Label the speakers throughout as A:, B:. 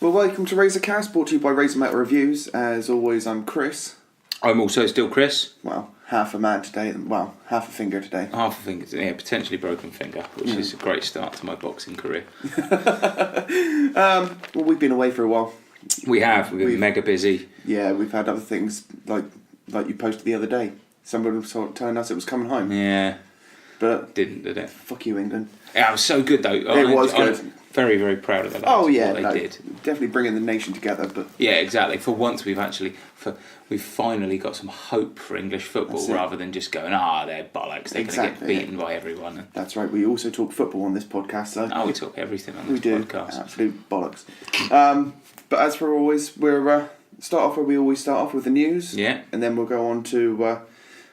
A: Well, welcome to Razor Cast, brought to you by Razor Metal Reviews. As always, I'm Chris.
B: I'm also still Chris.
A: Well, half a man today. Well, half a finger today.
B: Half a finger, yeah, potentially broken finger, which is a great start to my boxing career.
A: Well, we've been away for a while.
B: We have. We've been mega busy.
A: Yeah, we've had other things like you posted the other day. Somebody was telling us it was coming home.
B: Yeah.
A: But
B: did it?
A: Fuck you, England.
B: Yeah, it was so good though.
A: It was good.
B: I'm very, very proud of the lads.
A: Oh yeah,
B: what they did.
A: Definitely bringing the nation together. But
B: yeah, exactly. For once, we've finally got some hope for English football rather than just going, they're bollocks. They're going to get beaten by everyone.
A: That's right. We also talk football on this podcast. So
B: we talk everything on this podcast.
A: Absolute bollocks. But as for always, we'll start off where we always start off with the news.
B: Yeah. And
A: then we'll go on to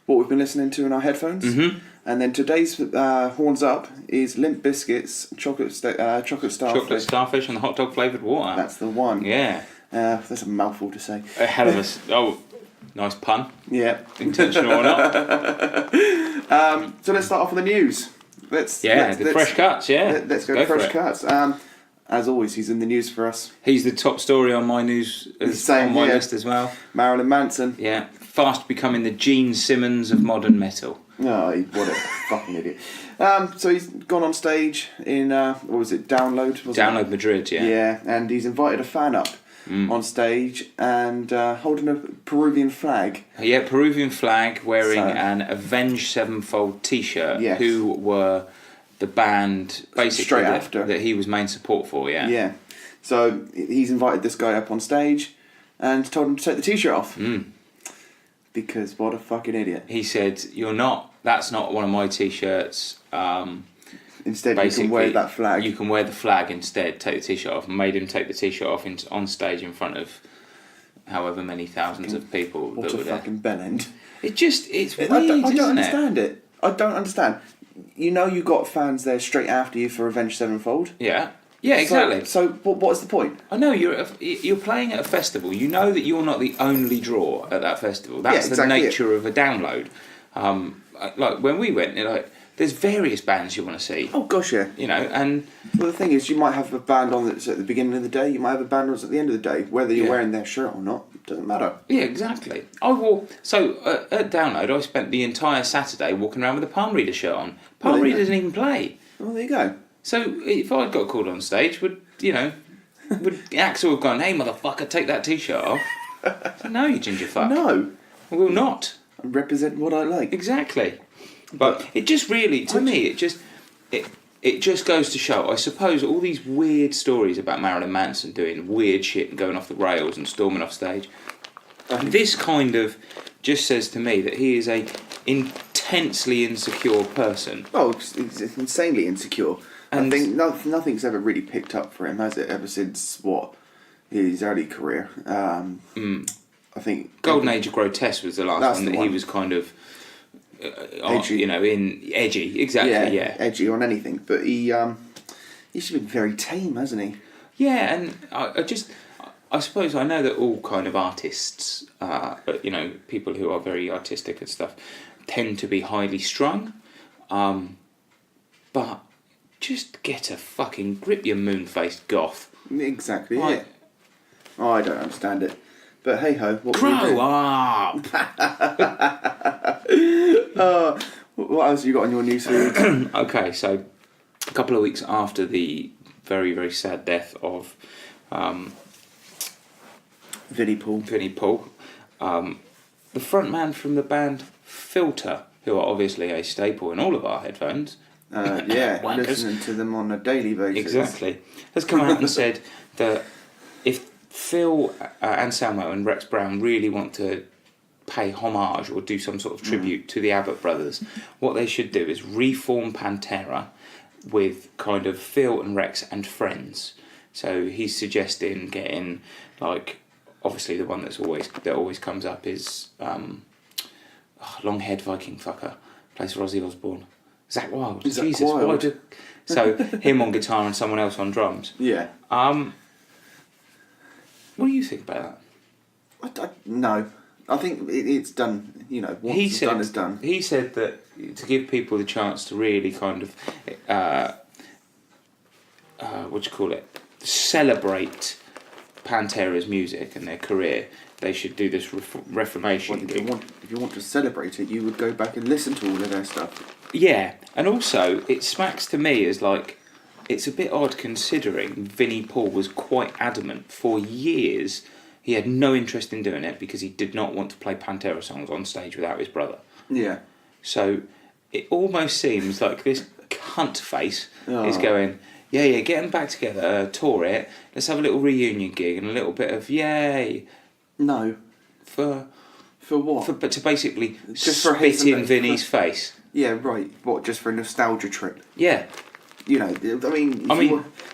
A: what we've been listening to in our headphones.
B: Mm-hmm.
A: And then today's Horns Up is Limp Bizkit's Chocolate Starfish.
B: Chocolate Starfish and the hot dog flavoured water.
A: That's the one.
B: Yeah.
A: That's a mouthful to say.
B: A hell of a... nice pun.
A: Yeah.
B: Intentional or not.
A: So let's start off with the news. Let's
B: fresh cuts, yeah.
A: Let's go fresh cuts. As always, he's in the news for us.
B: He's the top story on my news, on my list as well.
A: Marilyn Manson.
B: Yeah. Fast becoming the Gene Simmons of modern metal.
A: Oh, what a fucking idiot. So he's gone on stage in, what was it, Download?
B: Download Madrid, yeah.
A: Yeah, and he's invited a fan up on stage and holding a Peruvian flag.
B: Yeah, Peruvian flag, wearing an Avenged Sevenfold t-shirt, who were the band, basically, that he was main support for, yeah. Yeah.
A: So he's invited this guy up on stage and told him to take the t-shirt off. Because what a fucking idiot.
B: He said, that's not one of my t-shirts.
A: Instead, you can wear that flag.
B: You can wear the flag instead, take the t-shirt off. And made him take the t-shirt off on stage in front of however many thousands of people
A: that were there. What a fucking bellend.
B: It's weird,
A: I don't understand it. I don't understand. You know you got fans there straight after you for Avenged Sevenfold.
B: Yeah. Yeah, exactly.
A: So what's the point?
B: I know you're playing at a festival. You know that you're not the only draw at that festival. That's the nature of a download. Like when we went, there's various bands you want to see.
A: Oh gosh, yeah.
B: And
A: well, the thing is, you might have a band on that's at the beginning of the day. You might have a band that's at the end of the day. Whether you're wearing their shirt or not, it doesn't matter.
B: Yeah, exactly. At Download, I spent the entire Saturday walking around with a palm reader shirt on. Palm reader doesn't even play.
A: Well, there you go.
B: So if I'd got called on stage, would Axel have gone, "Hey motherfucker, take that t-shirt off"? So, no, you ginger fuck.
A: No,
B: I will not.
A: I represent what I like.
B: Exactly. But it just really, to me, it just goes to show. I suppose all these weird stories about Marilyn Manson doing weird shit and going off the rails and storming off stage. This kind of just says to me that he is a intensely insecure person.
A: Oh, he's insanely insecure. And I think nothing's ever really picked up for him, has it? Ever since his early career. I think
B: Golden Age of Grotesque was the last one that he was kind of edgy. Edgy, exactly. Yeah,
A: edgy on anything. But he's been very tame, hasn't he?
B: Yeah, and I suppose I know that all kind of artists, people who are very artistic and stuff, tend to be highly strung, but. Just get a fucking grip your moon-faced goth. Exactly,
A: yeah. Oh, I don't understand it. But hey-ho, what
B: Grow up!
A: What else have you got on your news feed?
B: Okay, so a couple of weeks after the very, very sad death of
A: Vinnie Paul,
B: the frontman from the band Filter, who are obviously a staple in all of our headphones,
A: listening to them on a daily basis.
B: Exactly. Has come out and said that if Phil Anselmo and Rex Brown really want to pay homage or do some sort of tribute to the Abbott brothers, what they should do is reform Pantera with kind of Phil and Rex and friends. So he's suggesting getting, obviously the one that always comes up is long-haired Viking fucker, plays for Ozzy Osbourne. Zach Wilde. Jesus, why did... So him on guitar and someone else on drums.
A: Yeah.
B: What do you think about
A: that? No. I think it's done, once done is done.
B: He said that to give people the chance to really kind of, celebrate Pantera's music and their career, they should do this reformation.
A: Well, if you want to celebrate it, you would go back and listen to all of their stuff.
B: Yeah, and also it smacks to me as like, it's a bit odd considering Vinnie Paul was quite adamant for years. He had no interest in doing it because he did not want to play Pantera songs on stage without his brother.
A: Yeah.
B: So it almost seems like this cunt face is going, yeah, get them back together, tour it, let's have a little reunion gig and a little bit of yay.
A: No.
B: For
A: what?
B: But to basically
A: just
B: spit in Vinny's face.
A: Yeah, right. What, just for a nostalgia trip?
B: Yeah.
A: You know,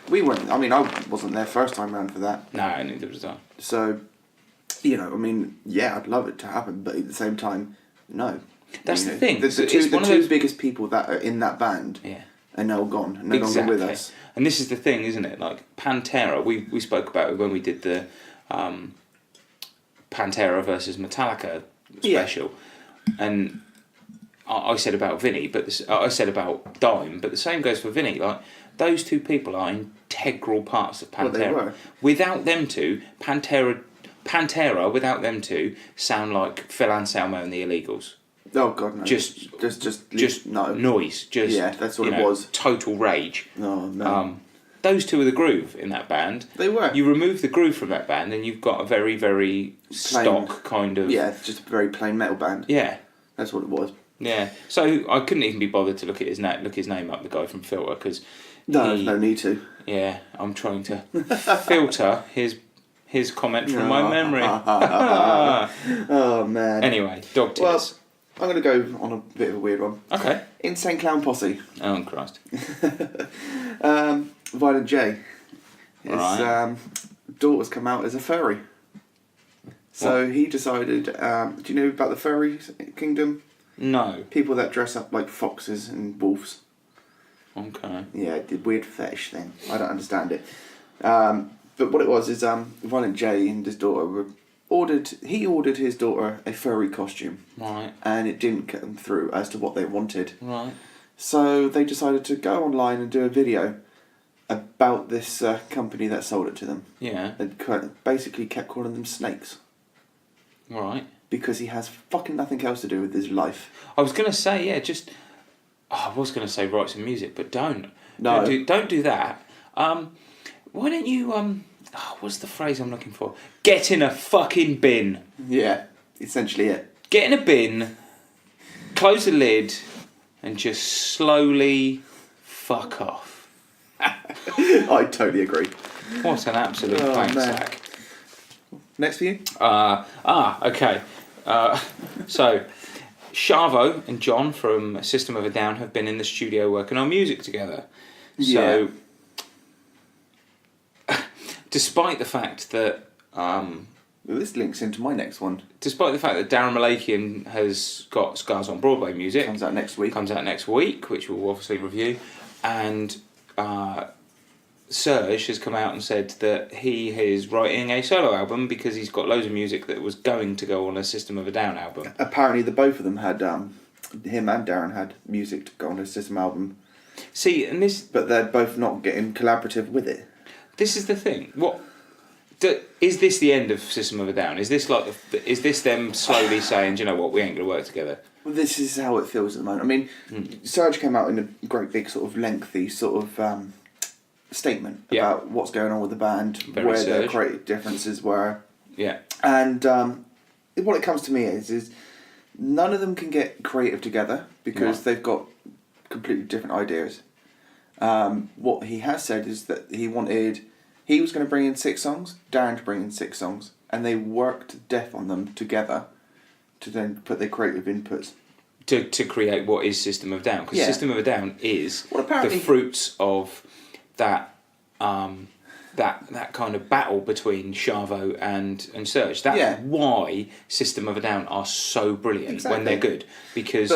A: we weren't. I mean, I wasn't there first time round for that.
B: No, neither was I.
A: So, you know, I mean, yeah, I'd love it to happen, but at the same time, no.
B: That's the thing.
A: The two biggest people that are in that band are now gone, no longer with us.
B: And this is the thing, isn't it? Like Pantera, we spoke about it when we did the Pantera versus Metallica special, and I said about Vinny, but I said about Dime, but the same goes for Vinny. Like those two people are integral parts of Pantera.
A: Well, they were.
B: Without them two, Pantera, without them two, sound like Phil Anselmo and the Illegals.
A: Oh God, no!
B: Just
A: no
B: noise.
A: That's what it was.
B: Total rage.
A: Oh no!
B: Those two are the groove in that band.
A: They were.
B: You remove the groove from that band, and you've got a very, very stock kind of.
A: Yeah, it's just a very plain metal band.
B: Yeah,
A: that's what it was.
B: Yeah, so I couldn't even be bothered to look his name up, the guy from Filter, because
A: there's no need to.
B: Yeah, I'm trying to filter his comment from my memory.
A: Oh man.
B: Anyway, dog tears.
A: Well, I'm going to go on a bit of a weird one.
B: Okay.
A: Insane Clown Posse.
B: Oh Christ.
A: Violent J. His
B: right.
A: daughter's come out as a furry. So he decided. Do you know about the furry kingdom?
B: No.
A: People that dress up like foxes and wolves.
B: Okay.
A: Yeah, the weird fetish thing. I don't understand it. But what it was is Violent J and his daughter ordered his daughter a furry costume.
B: Right.
A: And it didn't come through as to what they wanted.
B: Right.
A: So they decided to go online and do a video about this company that sold it to them.
B: Yeah.
A: And basically kept calling them snakes.
B: Right.
A: Because he has fucking nothing else to do with his life.
B: I was going to say, yeah, just... Oh, I was going to say write some music, but don't.
A: No.
B: Don't do that. Why don't you... what's the phrase I'm looking for? Get in a fucking bin.
A: Yeah, essentially it.
B: Get in a bin, close the lid, and just slowly fuck off.
A: I totally agree.
B: What an absolute plank sack.
A: Next for you?
B: Okay. So, Shavo and John from System of a Down have been in the studio working on music together. So, despite the fact that...
A: this links into my next one.
B: Despite the fact that Darren Malakian has got Scars on Broadway music...
A: Comes out next week,
B: which we'll obviously review. And Serge has come out and said that he is writing a solo album because he's got loads of music that was going to go on a System of a Down album.
A: Apparently the both of them had, him and Darren had music to go on a System album.
B: See, and this...
A: But they're both not getting collaborative with it.
B: This is the thing. Is this the end of System of a Down? Is this them slowly saying, do you know what, we ain't going to work together?
A: Well, this is how it feels at the moment. I mean, Serge came out in a great big sort of lengthy sort of statement about what's going on with the band, where their creative differences were. Yeah. And what it comes to me is none of them can get creative together because they've got completely different ideas. What he has said is that he was going to bring in 6 songs, Darren to bring in 6 songs, and they worked to death on them together to then put their creative inputs.
B: To create what is System of a Down. Because System of a Down is the fruits of that kind of battle between Shavo and Serge. That's why System of a Down are so brilliant when they're good. Because...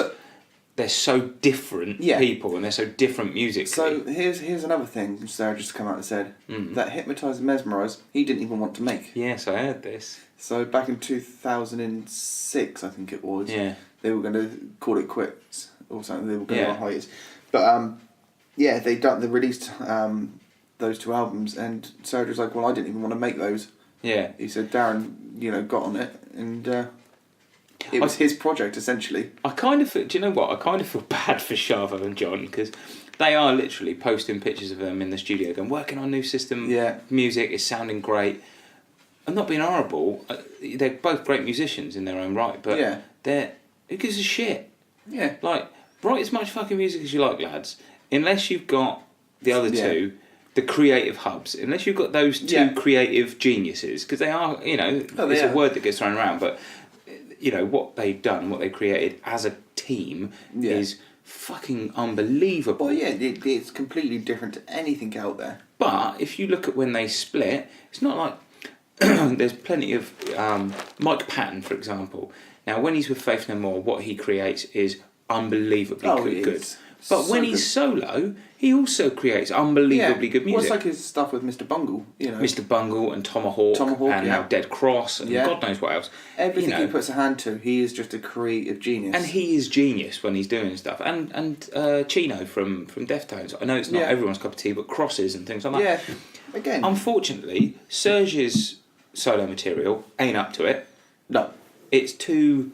B: they're so different people and they're so different musically.
A: So here's another thing Sarah just come out and said. That Hypnotise and Mesmerise, he didn't even want to make.
B: Yes, I heard this. So
A: back in 2006, I think it was, they were going to call it quits or something. They were going to hiatus. But they released those 2 albums and Sarah was like, well, I didn't even want to make those.
B: Yeah.
A: He said Darren, got on it, and it was his project, essentially.
B: I kind of feel, do you know what? I kind of feel bad for Shavo and John, because they are literally posting pictures of them in the studio going, working on new system music, it's sounding great. I'm not being horrible. They're both great musicians in their own right, but who gives a shit?
A: Yeah.
B: Like, write as much fucking music as you like, lads. Unless you've got the other two, the creative hubs. Unless you've got those two creative geniuses, because they are, it's a word that gets thrown around, but, what they've done and what they created as a team is fucking unbelievable.
A: Well, yeah, it's completely different to anything out there.
B: But if you look at when they split, it's not like there's plenty of Mike Patton, for example. Now, when he's with Faith No More, what he creates is unbelievably good. But when he's solo, he also creates unbelievably good music.
A: Well, it's like his stuff with Mr. Bungle,
B: Mr. Bungle and Tomahawk and now Dead Cross and God knows what else.
A: Everything he puts a hand to, he is just a creative genius.
B: And he is genius when he's doing stuff. And Chino from Deftones. I know it's not everyone's cup of tea, but Crosses and things like that.
A: Yeah, again.
B: Unfortunately, Serge's solo material ain't up to it.
A: No.
B: It's too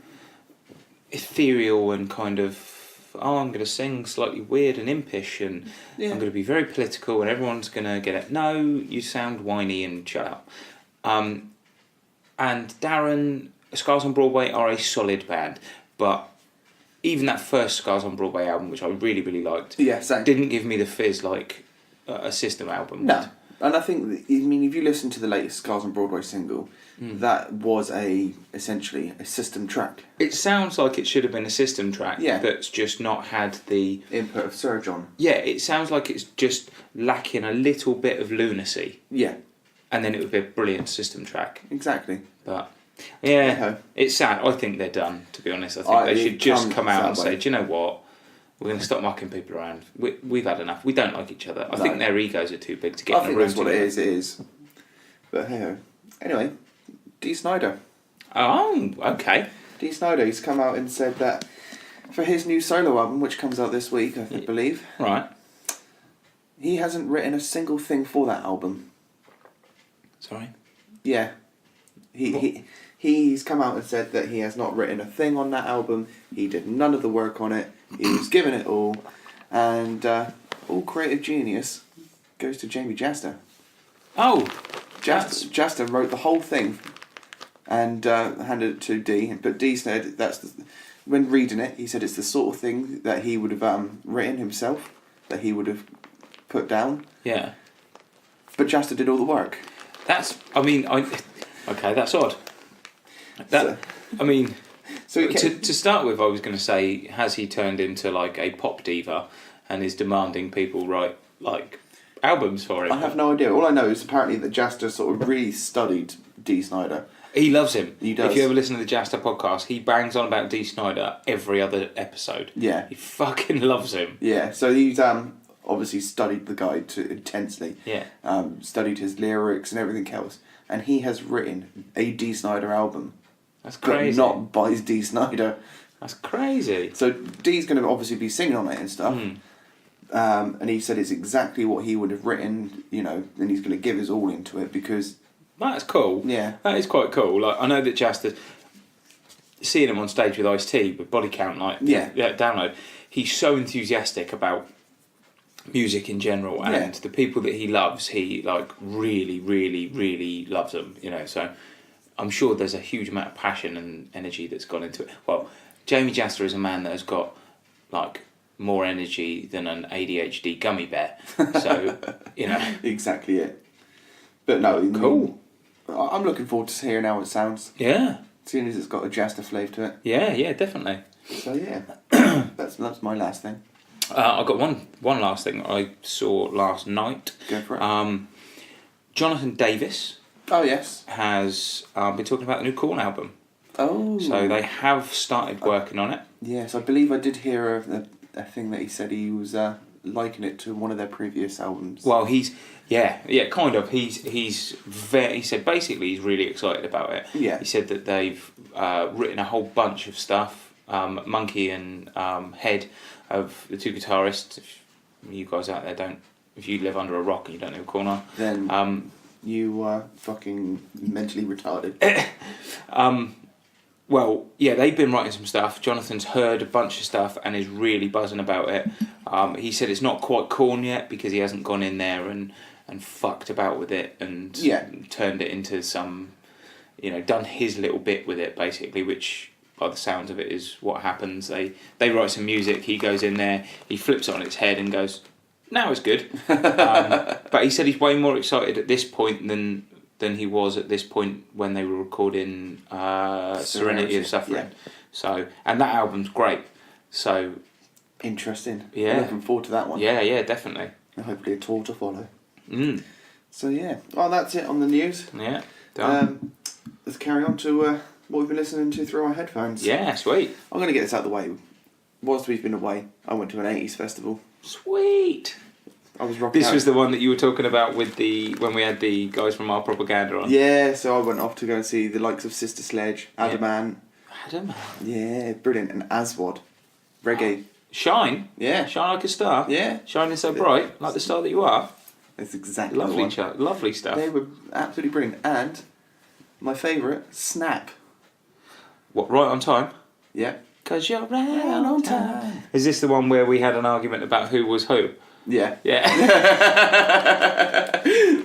B: ethereal and kind of, I'm going to sing slightly weird and impish and I'm going to be very political and everyone's going to get it. No, you sound whiny and shut up. And Darren, Scars on Broadway are a solid band, but even that first Scars on Broadway album, which I really, really liked, didn't give me the fizz like a System album
A: would. And I think, if you listen to the latest Scars on Broadway single, that was essentially a System track.
B: It sounds like it should have been a System track that's just not had the
A: input of Serge on.
B: Yeah, it sounds like it's just lacking a little bit of lunacy.
A: Yeah.
B: And then it would be a brilliant System track.
A: Exactly.
B: But, it's sad. I think they're done, to be honest. I think they should just come out and say, do you know what? We're going to stop mucking people around. We've had enough. We don't like each other. I think their egos are too big to get in a room. I think
A: that's what it is. But hey, anyway, Dee Snider.
B: Oh, okay.
A: Dee Snider, he's come out and said that for his new solo album, which comes out this week, I believe.
B: Right.
A: He hasn't written a single thing for that album.
B: Sorry?
A: Yeah. He's come out and said that he has not written a thing on that album. He did none of the work on it. He was given it all. And all creative genius goes to Jamie Jasta.
B: Oh!
A: Jasta wrote the whole thing and handed it to Dee. But Dee said when reading it, he said it's the sort of thing that he would have written himself, that he would have put down.
B: Yeah.
A: But Jasta did all the work.
B: Okay, that's odd. To start with, I was going to say, has he turned into like a pop diva and is demanding people write like albums for him?
A: I have no idea. All I know is apparently that Jasta sort of really studied Dee Snider.
B: He loves him.
A: He does.
B: If you ever listen to the Jasta podcast, he bangs on about Dee Snider every other episode.
A: Yeah.
B: He fucking loves him.
A: Yeah, so he's obviously studied the guy intensely.
B: Yeah.
A: Studied his lyrics and everything else. And he has written a Dee Snider album.
B: That's crazy.
A: But not by Dee Snider.
B: That's crazy.
A: So Dee's going to obviously be singing on it and stuff. And he said it's exactly what he would have written, and he's going to give his all into it because...
B: That's cool.
A: Yeah.
B: That is quite cool. Like, I know that Jasta, seeing him on stage with Ice-T, with Body Count, Download, he's so enthusiastic about music in general, and the people that he loves, he like really, really, really loves them. So I'm sure there's a huge amount of passion and energy that's gone into it. Well, Jamie Jasta is a man that has got like more energy than an ADHD gummy bear. So
A: exactly it. But no,
B: cool.
A: I'm looking forward to hearing how it sounds.
B: Yeah.
A: As soon as it's got a Jasta flavour to it.
B: Yeah, definitely.
A: So yeah, that's my last thing.
B: I've got one last thing I saw last night.
A: Go for it.
B: Jonathan Davis.
A: Oh yes.
B: Has been talking about the new Korn album.
A: Oh.
B: So they have started working on it.
A: Yes, I believe I did hear of a thing that he said he was liking it to one of their previous albums.
B: Well, he's kind of. He said basically he's really excited about it.
A: Yeah.
B: He said that they've written a whole bunch of stuff. Monkey and Head of the two guitarists. If you guys out there if you live under a rock and you don't know who Korn are,
A: then you are fucking mentally retarded.
B: Well, yeah, they've been writing some stuff. Jonathan's heard a bunch of stuff and is really buzzing about it. He said it's not quite corn yet because he hasn't gone in there and fucked about with it and turned it into some, done his little bit with it, basically, which, by the sounds of it, is what happens. They write some music, he goes in there, he flips it on its head and goes, now it's good. But he said he's way more excited at this point than he was at this point when they were recording Serenity of Suffering. Yeah. So, and that album's great. So
A: interesting.
B: Yeah.
A: I'm looking forward to that one.
B: Yeah, definitely.
A: And hopefully a tour to follow.
B: So
A: yeah. Well, that's it on the news.
B: Yeah. Done.
A: Let's carry on to what we've been listening to through our headphones.
B: Yeah, sweet.
A: I'm going to get this out of the way. Whilst we've been away, I went to an 80s festival.
B: Sweet.
A: I was rocking
B: This
A: out.
B: was the one that you were talking about with when we had the guys from Our Propaganda on.
A: Yeah, so I went off to go and see the likes of Sister Sledge, Adamant.
B: Adamant?
A: Yeah, brilliant. And Aswad. Reggae.
B: Shine?
A: Yeah.
B: Shine like a star?
A: Yeah.
B: Shining so bright, like the star that you are?
A: That's exactly
B: lovely
A: the one.
B: Lovely stuff.
A: They were absolutely brilliant. And my favourite, Snap.
B: What, Right on Time?
A: Yeah.
B: 'Cause you're right on time. Is this the one where we had an argument about who was who?
A: Yeah.
B: Yeah.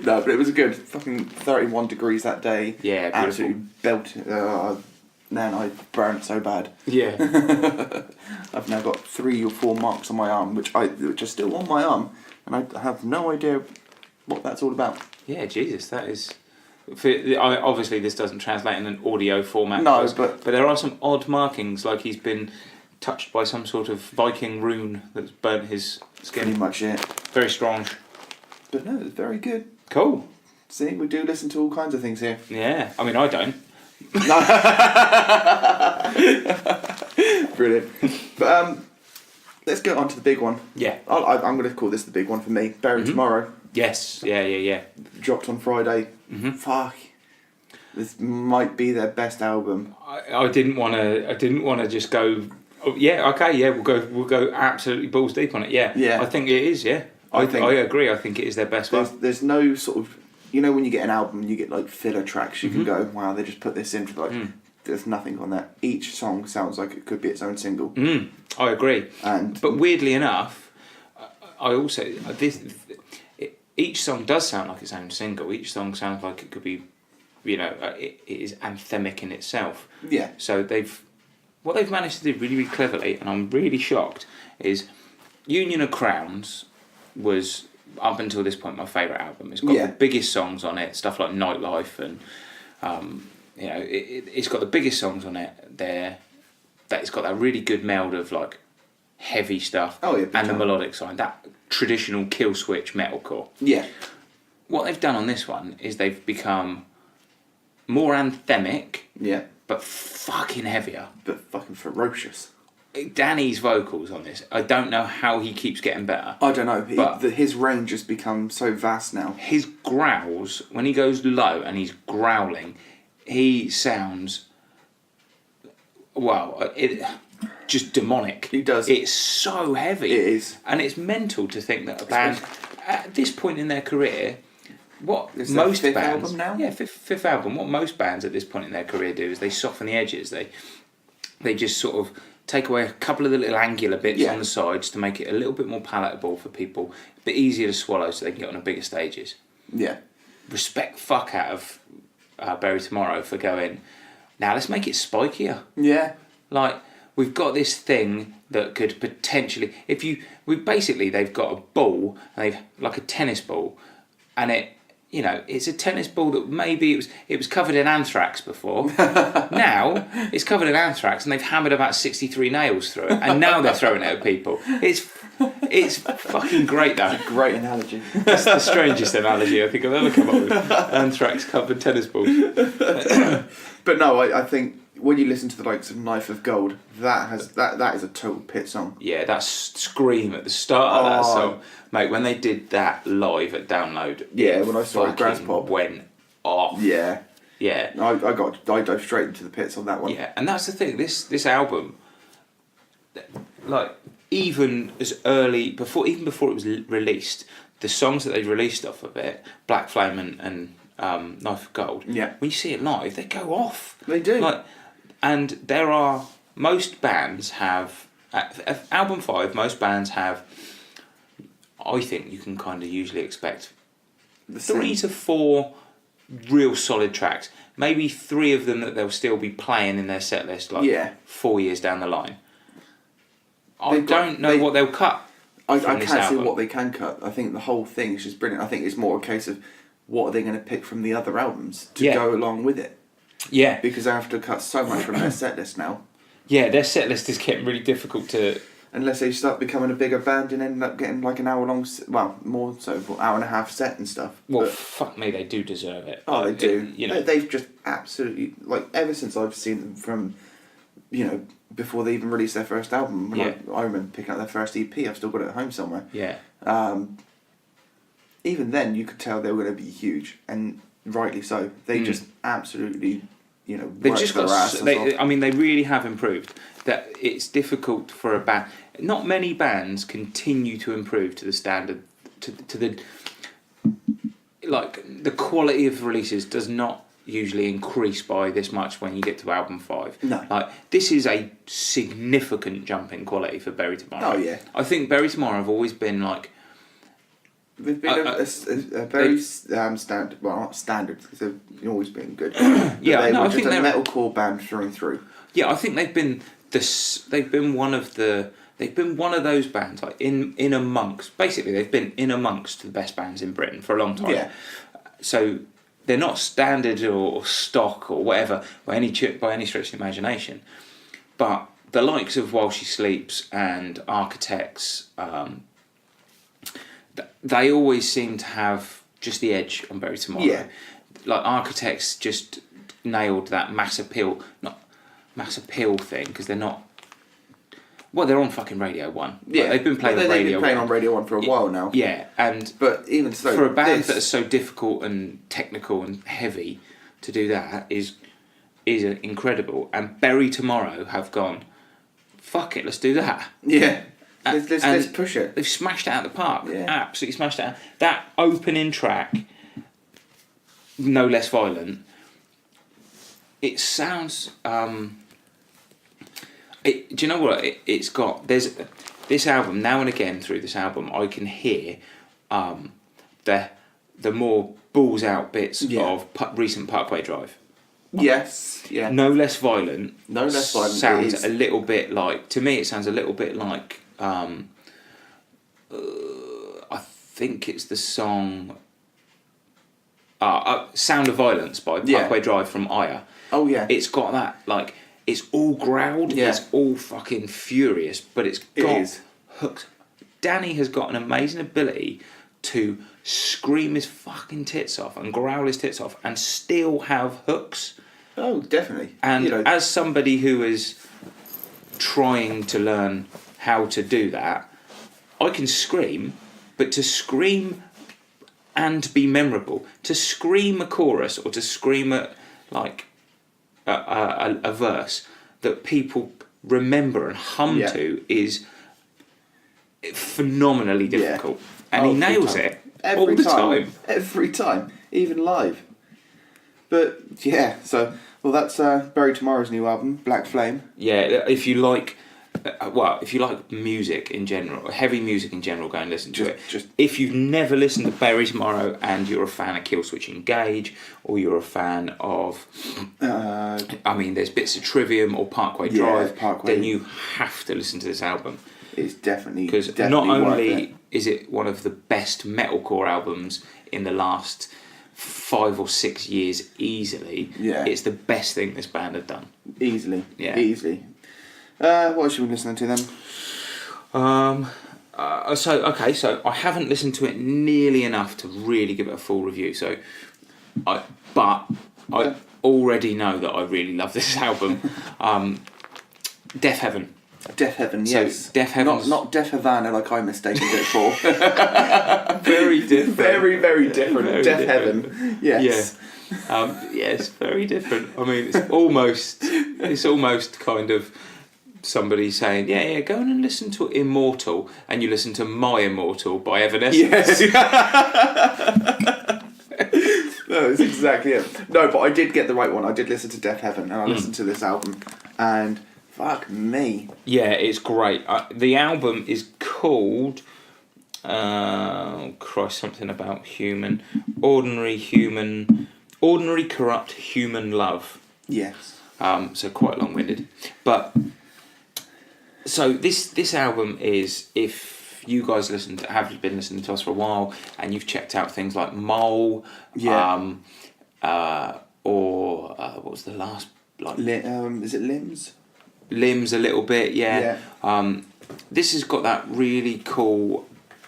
A: No, but it was a good fucking 31 degrees that day.
B: Yeah, beautiful.
A: Absolutely belted. Man, I burnt so bad.
B: Yeah.
A: I've now got 3 or 4 marks on my arm, which are still on my arm, and I have no idea what that's all about.
B: Yeah, Jesus, that is... Obviously, this doesn't translate in an audio format.
A: No, but
B: there are some odd markings, like he's been touched by some sort of Viking rune that's burnt his skin.
A: Pretty much it.
B: Very strong.
A: But no, it's very good.
B: Cool.
A: See, we do listen to all kinds of things here.
B: Yeah, I mean, I don't.
A: Brilliant. But let's get on to the big one.
B: Yeah.
A: I'm going to call this the big one for me. Bury Tomorrow.
B: Yes. Yeah.
A: Dropped on Friday. Fuck. This might be their best album.
B: I didn't want to just go. Oh, yeah. Okay. Yeah. We'll go absolutely balls deep on it. Yeah.
A: Yeah.
B: I think it is. Yeah. I agree. I think it is their best one.
A: There's no sort of, when you get an album, you get like filler tracks. You can go, wow, they just put this in for like. There's nothing on that. Each song sounds like it could be its own single.
B: I agree.
A: But
B: weirdly enough, I also each song does sound like its own single. Each song sounds like it could be, it is anthemic in itself.
A: Yeah.
B: So what they've managed to do really, really cleverly, and I'm really shocked, is Union of Crowns was, up until this point, my favourite album. It's got the biggest songs on it, stuff like Nightlife, and it's got the biggest songs on it there. That it's got that really good meld of like heavy stuff and the melodic side, that traditional kill switch metalcore.
A: Yeah.
B: What they've done on this one is they've become more anthemic, but fucking heavier.
A: But fucking ferocious.
B: Danny's vocals on this, I don't know how he keeps getting better.
A: I don't know, but his range has become so vast now.
B: His growls, when he goes low and he's growling, he sounds, just demonic.
A: He does.
B: It's so heavy.
A: It is.
B: And it's mental to think that a band, at this point in their career, what
A: is
B: most
A: fifth
B: bands...
A: album now?
B: Yeah, fifth album. What most bands at this point in their career do is they soften the edges. They just sort of take away a couple of the little angular bits on the sides to make it a little bit more palatable for people, a bit easier to swallow so they can get on the bigger stages.
A: Yeah.
B: Respect fuck out of Bury Tomorrow for going, now let's make it spikier.
A: Yeah.
B: Like, we've got this thing that could potentially, they've got a ball, and like a tennis ball, and it's a tennis ball that maybe it was covered in anthrax before. Now it's covered in anthrax, and they've hammered about 63 nails through it, and now they're throwing it at people. It's fucking great though.
A: Great analogy.
B: That's the strangest analogy I think I've ever come up with. Anthrax covered tennis balls.
A: But no, I think when you listen to the likes of Knife of Gold, that is a total pit song.
B: Yeah, that scream at the start of that song, mate. When they did that live at Download,
A: when I saw it, Grass Pop
B: went off.
A: Yeah. I dove straight into the pits on that one.
B: Yeah, and that's the thing. This album, like even as early before it was released, the songs that they released off of it, Black Flame and Knife of Gold.
A: Yeah.
B: When you see it live, they go off.
A: They do.
B: And there are most bands have at album 5. Most bands have. I think you can kind of usually expect 3 to 4 real solid tracks. Maybe 3 of them that they'll still be playing in their set list 4 years down the line. I don't know what they'll cut.
A: I can't see what they can cut. I think the whole thing is just brilliant. I think it's more a case of what are they going to pick from the other albums to go along with it.
B: Yeah.
A: Because they have to cut so much from their set list now.
B: Yeah, their set list is getting really difficult to...
A: Unless they start becoming a bigger band and end up getting like an hour-long... Well, more so, hour and a half set and stuff.
B: Well, fuck me, they do deserve it.
A: Oh, they do. They've just absolutely... Like, ever since I've seen them from... before they even released their first album. When I remember picking up their first EP. I've still got it at home somewhere.
B: Yeah.
A: Even then, you could tell they were going to be huge, and rightly so. They just absolutely,
B: they've just got. They really have improved. That it's difficult for a band. Not many bands continue to improve to the standard, to the the quality of releases does not usually increase by this much when you get to album 5.
A: No.
B: This is a significant jump in quality for Bury Tomorrow.
A: Oh yeah.
B: I think Bury Tomorrow have always been like.
A: They've been a very standard. Well, not standard because they've always been good.
B: I think they're
A: a metalcore band through and through.
B: Yeah, I think they've been one of those bands in amongst. Basically, they've been in amongst the best bands in Britain for a long time.
A: Yeah.
B: So they're not standard or stock or whatever by any stretch of the imagination, but the likes of While She Sleeps and Architects. They always seem to have just the edge on Bury Tomorrow.
A: Yeah.
B: Like Architects just nailed that mass appeal thing because they're not. Well, they're on fucking Radio 1.
A: Yeah,
B: they've been playing on Radio 1.
A: They've been playing on Radio 1 for a while now.
B: Yeah,
A: but even so,
B: for a band that is so difficult and technical and heavy to do that is incredible. And Bury Tomorrow have gone, fuck it, let's do that.
A: Yeah. Let's push it.
B: They've smashed it out of the park.
A: Yeah.
B: Absolutely smashed it out. That opening track, No Less Violent, it sounds... do you know what? It's got... There's this album, now and again through this album, I can hear the more balls out bits of recent Parkway Drive.
A: Yes, yeah.
B: No Less Violent.
A: No Less Violent
B: sounds a little bit like... To me, it sounds a little bit like... I think it's the song Sound of Violence by Parkway Drive from Aya.
A: Oh yeah.
B: It's got that, like, it's all growled, it's all fucking furious, but it's got hooks. Danny has got an amazing ability to scream his fucking tits off and growl his tits off and still have hooks.
A: Oh, definitely.
B: And as somebody who is trying to learn how to do that, I can scream, but to scream and be memorable, to scream a chorus or to scream a verse that people remember and hum to is phenomenally difficult. And he nails it all the time.
A: Every time, even live. But yeah, that's Bury Tomorrow's new album, Black Flame.
B: Yeah, if you like music in general, heavy music in general, go and listen to it. If you've never listened to Bury Tomorrow and you're a fan of Killswitch Engage, or you're a fan of, there's bits of Trivium or Parkway Drive, then you have to listen to this album.
A: It's definitely
B: because not only is it one of the best metalcore albums in the last 5 or 6 years easily, it's the best thing this band have done.
A: Easily. What should we listen to then?
B: So I haven't listened to it nearly enough to really give it a full review. I already know that I really love this album. Deaf Heaven.
A: Deaf Heaven, yes.
B: So Deaf Heaven,
A: not Deaf Havana like I mistaken it for.
B: Very different.
A: Very, very different.
B: Very
A: Deaf
B: different.
A: Heaven, yes.
B: Yeah. Yes, very different. I mean, it's almost kind of somebody saying, yeah, go and listen to Immortal, and you listen to My Immortal by Evanescence.
A: Yes. it's exactly it. No, but I did get the right one. I did listen to Deaf Heaven, and I listened to this album, and fuck me.
B: Yeah, it's great. The album is called... something about ordinary corrupt human love.
A: Yes.
B: So quite long-winded, but so this album is, if you guys have been listening to us for a while and you've checked out things like Mole, or what was the last, like
A: is it Limbs?
B: Limbs a little bit, yeah. This has got that really cool,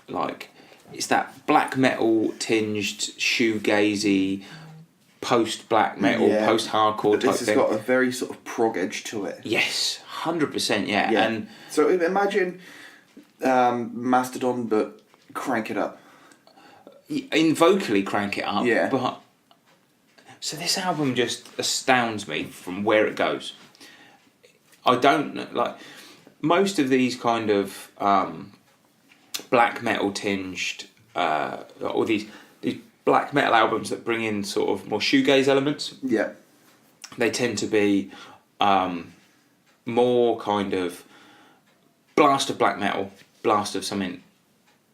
B: like, it's that black metal tinged shoegazy, post black metal, post hardcore type thing. This has
A: got a very sort of prog edge to it.
B: Yes, 100%, yeah. And
A: so imagine Mastodon, but crank it up.
B: In vocally crank it up.
A: Yeah.
B: But so this album just astounds me from where it goes. I don't like most of these kind of black metal tinged or these black metal albums that bring in sort of more shoegaze elements.
A: Yeah.
B: They tend to be more kind of blast of black metal, blast of something.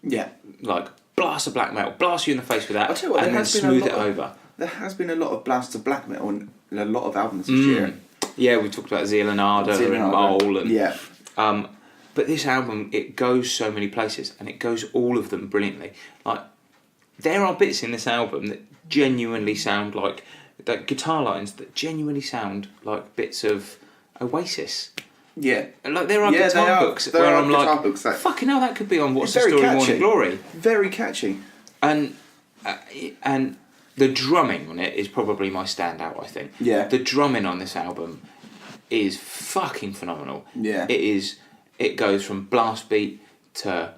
A: Yeah.
B: Like blast of black metal, blast you in the face with that,
A: I'll tell you what,
B: and then smooth it over.
A: There has been a lot of blasts of black metal in a lot of albums this year.
B: Yeah, we talked about Zealanada and Mole and
A: yeah.
B: But this album, it goes so many places, and it goes all of them brilliantly. Like, there are bits in this album that genuinely sound like, that guitar lines that genuinely sound like bits of Oasis.
A: Yeah.
B: Like, there are guitar books where I'm like, fucking hell, that could be on What's the Story, Morning Glory.
A: Very catchy.
B: And the drumming on it is probably my standout, I think.
A: Yeah.
B: The drumming on this album is fucking phenomenal.
A: Yeah.
B: It goes from blast beat to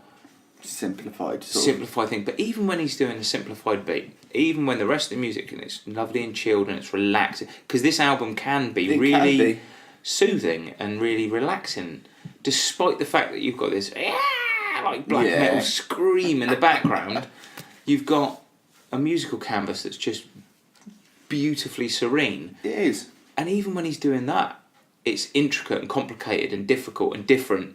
A: simplified
B: thing. But even when he's doing a simplified beat, even when the rest of the music and it's lovely and chilled and it's relaxing, because this album can be really soothing and really relaxing, despite the fact that you've got this like black metal scream in the background. You've got a musical canvas that's just beautifully serene.
A: It is.
B: And even when he's doing that, it's intricate and complicated and difficult and different,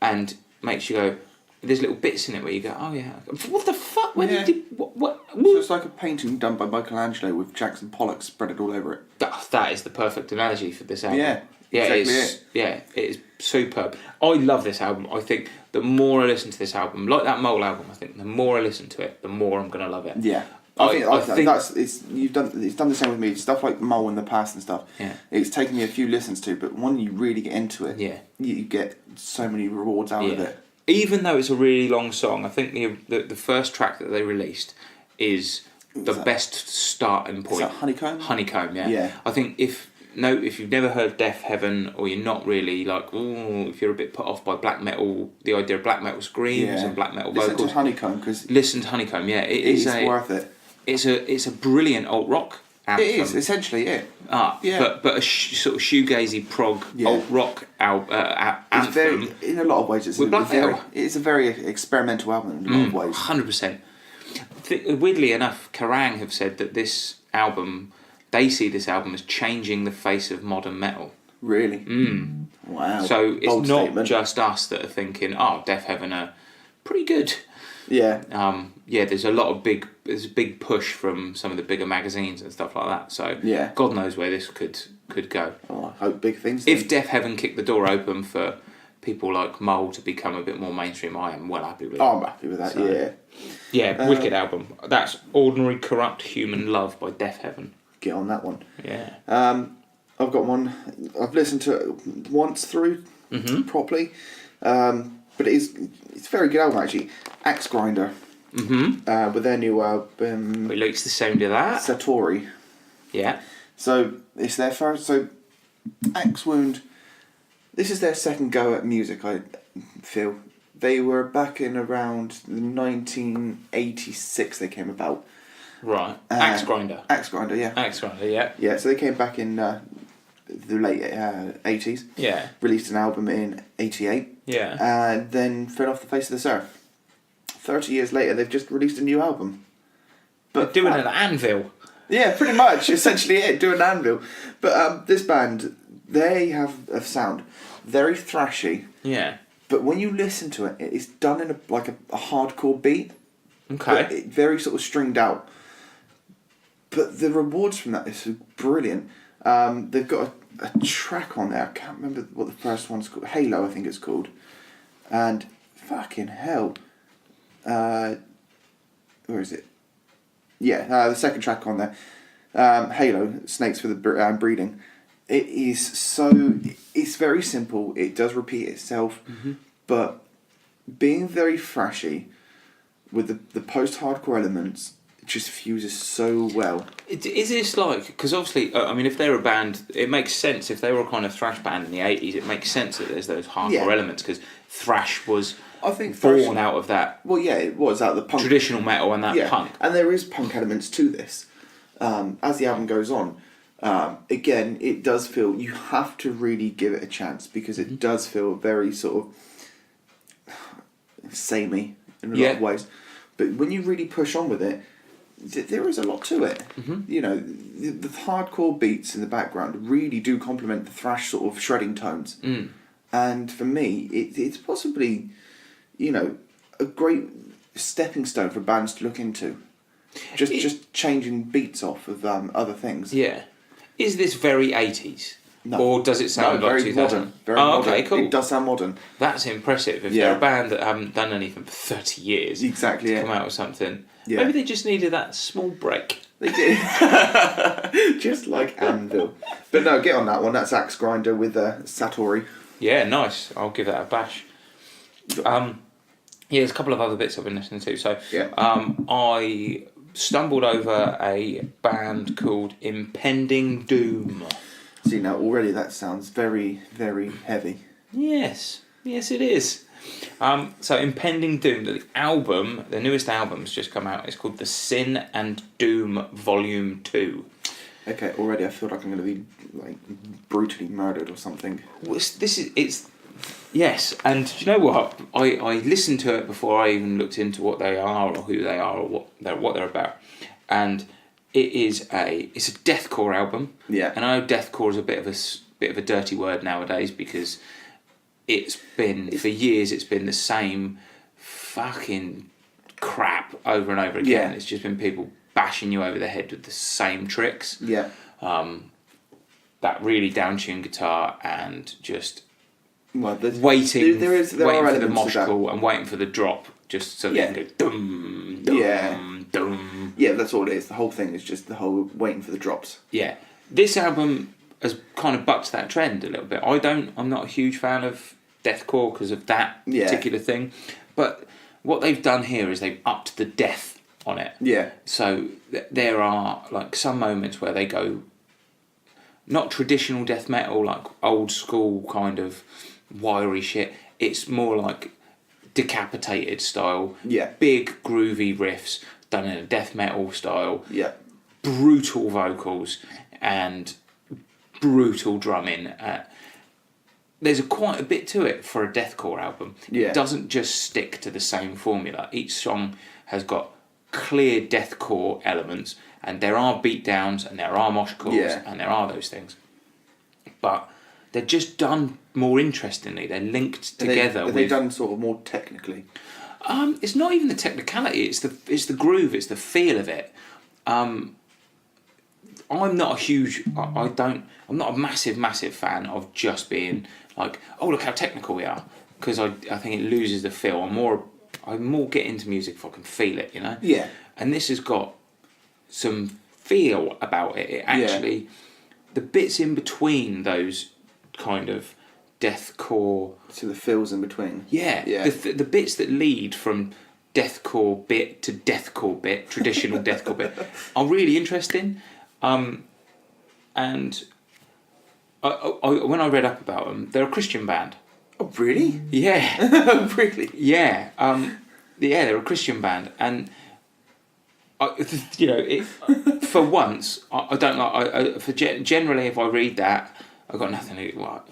B: and makes you go, there's little bits in it where you go, oh yeah, what the fuck? When did you, what?
A: So it's like a painting done by Michelangelo with Jackson Pollock spread all over it.
B: That is the perfect analogy for this album.
A: Yeah,
B: exactly it is superb. I love this album. I think the more I listen to this album, like that Mole album, I think the more I listen to it, the more I'm going to love it.
A: Yeah. I think it's done the same with me. Stuff like Mole in the past and stuff.
B: Yeah.
A: It's taken me a few listens to, but when you really get into it, you get so many rewards out of it.
B: Even though it's a really long song, I think the first track that they released is the best starting point.
A: Is that Honeycomb?
B: Honeycomb, yeah.
A: Yeah.
B: I think if you've never heard Deaf Heaven, or you're not really like, ooh, if you're a bit put off by black metal, the idea of black metal screams and black metal vocals.
A: Listen to Honeycomb, because
B: listen to Honeycomb, yeah. It is
A: worth it.
B: It's a brilliant alt rock anthem.
A: It is essentially it.
B: But a sort of shoegazy prog alt rock anthem.
A: In a lot of ways, it's a very experimental album in a lot of ways.
B: 100%. Weirdly enough, Kerrang have said that this album, they see this album as changing the face of modern metal.
A: Really? Wow.
B: So it's not just us that are thinking, Deaf Heaven are pretty good.
A: Yeah.
B: There's a big push from some of the bigger magazines and stuff like that. So God knows where this could go.
A: Oh, I hope big things.
B: If Deaf Heaven kicked the door open for people like Mole to become a bit more mainstream, I am well happy with it.
A: I'm happy with that. So,
B: yeah, wicked album. That's Ordinary Corrupt Human Love by Deaf Heaven.
A: Get on that one.
B: Yeah.
A: I've got one. I've listened to it once through properly. But it's a very good album, actually. Axe Grinder. With their new album.
B: It looks the same to that.
A: Satori.
B: Yeah.
A: So it's their first. So Axe Wound. This is their second go at music, I feel. They were back in around 1986. They came about.
B: Right. Axe Grinder.
A: Axe Grinder, yeah.
B: Axe Grinder, yeah.
A: Yeah. So they came back in the late 80s.
B: Yeah.
A: Released an album in 88.
B: Yeah.
A: And then fell off the face of this earth. 30 years later, they've just released a new album.
B: But they're doing an anvil.
A: Yeah, pretty much. Essentially it, do an anvil. But this band, they have a sound very thrashy.
B: Yeah.
A: But when you listen to it, it's done in a hardcore beat.
B: Okay.
A: Very sort of stringed out. But the rewards from that is brilliant. They've got a track on there. I can't remember what the first one's called. Halo, I think it's called. And fucking hell. Where is it? Yeah, the second track on there. Halo, Snakes for the Breeding. It is so... It's very simple. It does repeat itself.
B: Mm-hmm.
A: But being very thrashy with the post-hardcore elements... just fuses so well.
B: Is this like... Because obviously, I mean, if they're a band, it makes sense. If they were a kind of thrash band in the 80s, it makes sense that there's those hardcore elements, because thrash was born out of that...
A: Well, yeah, it was out of the punk...
B: traditional metal and that punk.
A: And there is punk elements to this. As the album goes on, again, it does feel... You have to really give it a chance, because it does feel very sort of... samey in a lot of ways. But when you really push on with it, there is a lot to it.
B: Mm-hmm.
A: You know, the hardcore beats in the background really do complement the thrash sort of shredding tones.
B: Mm.
A: And for me, it's possibly, you know, a great stepping stone for bands to look into. Just changing beats off of other things.
B: Yeah. Is this very 80s?
A: No.
B: Or does it sound like
A: very
B: 2000?
A: modern. Very modern.
B: Okay, cool.
A: It does sound modern.
B: That's impressive. If they're a band that haven't done anything for 30 years,
A: exactly,
B: to come out with something,
A: yeah.
B: Maybe they just needed that small break.
A: They did. Just like Anvil. But no, get on that one. That's Axe Grinder with Satori.
B: Yeah, nice. I'll give that a bash. Yeah, there's a couple of other bits I've been listening to. So, I stumbled over a band called Impending Doom.
A: See, now already that sounds very, very heavy.
B: Yes, it is. So Impending Doom, the newest album's just come out. It's called The Sin and Doom Volume 2.
A: Okay, already I feel like I'm going to be like brutally murdered or something.
B: Well, yes, and do you know what? I listened to it before I even looked into what they are or who they are or what they're about, and it's a deathcore album.
A: Yeah,
B: and I know deathcore is a bit of a dirty word nowadays, because for years it's been the same fucking crap over and over again.
A: Yeah.
B: It's just been people bashing you over the head with the same tricks.
A: Yeah.
B: That really down-tuned guitar and just
A: waiting
B: for the mosh call and waiting for the drop, just so they can go dum, dum, dum.
A: Yeah, that's all it is. The whole thing is just the whole waiting for the drops.
B: Yeah. This album has kind of bucked that trend a little bit. I'm not a huge fan of deathcore because of that particular thing, but what they've done here is they've upped the death on it.
A: Yeah.
B: So there are like some moments where they go not traditional death metal, like old school kind of wiry shit. It's more like decapitated style.
A: Yeah.
B: Big groovy riffs done in a death metal style.
A: Yeah.
B: Brutal vocals and brutal drumming. There's quite a bit to it for a deathcore album.
A: Yeah.
B: It doesn't just stick to the same formula. Each song has got clear deathcore elements, and there are beatdowns and there are mosh calls and there are those things. But they're just done more interestingly. They're linked together.
A: Are they done sort of more technically?
B: It's not even the technicality. It's the groove. It's the feel of it. I'm not a massive fan of just being like, oh, look how technical we are, because I think it loses the feel. I more get into music if I can feel it, you know.
A: Yeah.
B: And this has got some feel about it. It actually, the bits in between those kind of deathcore.
A: So the feels in between.
B: Yeah.
A: Yeah.
B: The bits that lead from deathcore bit to deathcore bit, traditional deathcore bit, are really interesting. And when I read up about them, they're a Christian band.
A: Oh, really?
B: Yeah.
A: Really?
B: Yeah. They're a Christian band, and for once, I don't like. Generally, if I read that, I've got nothing to. Well,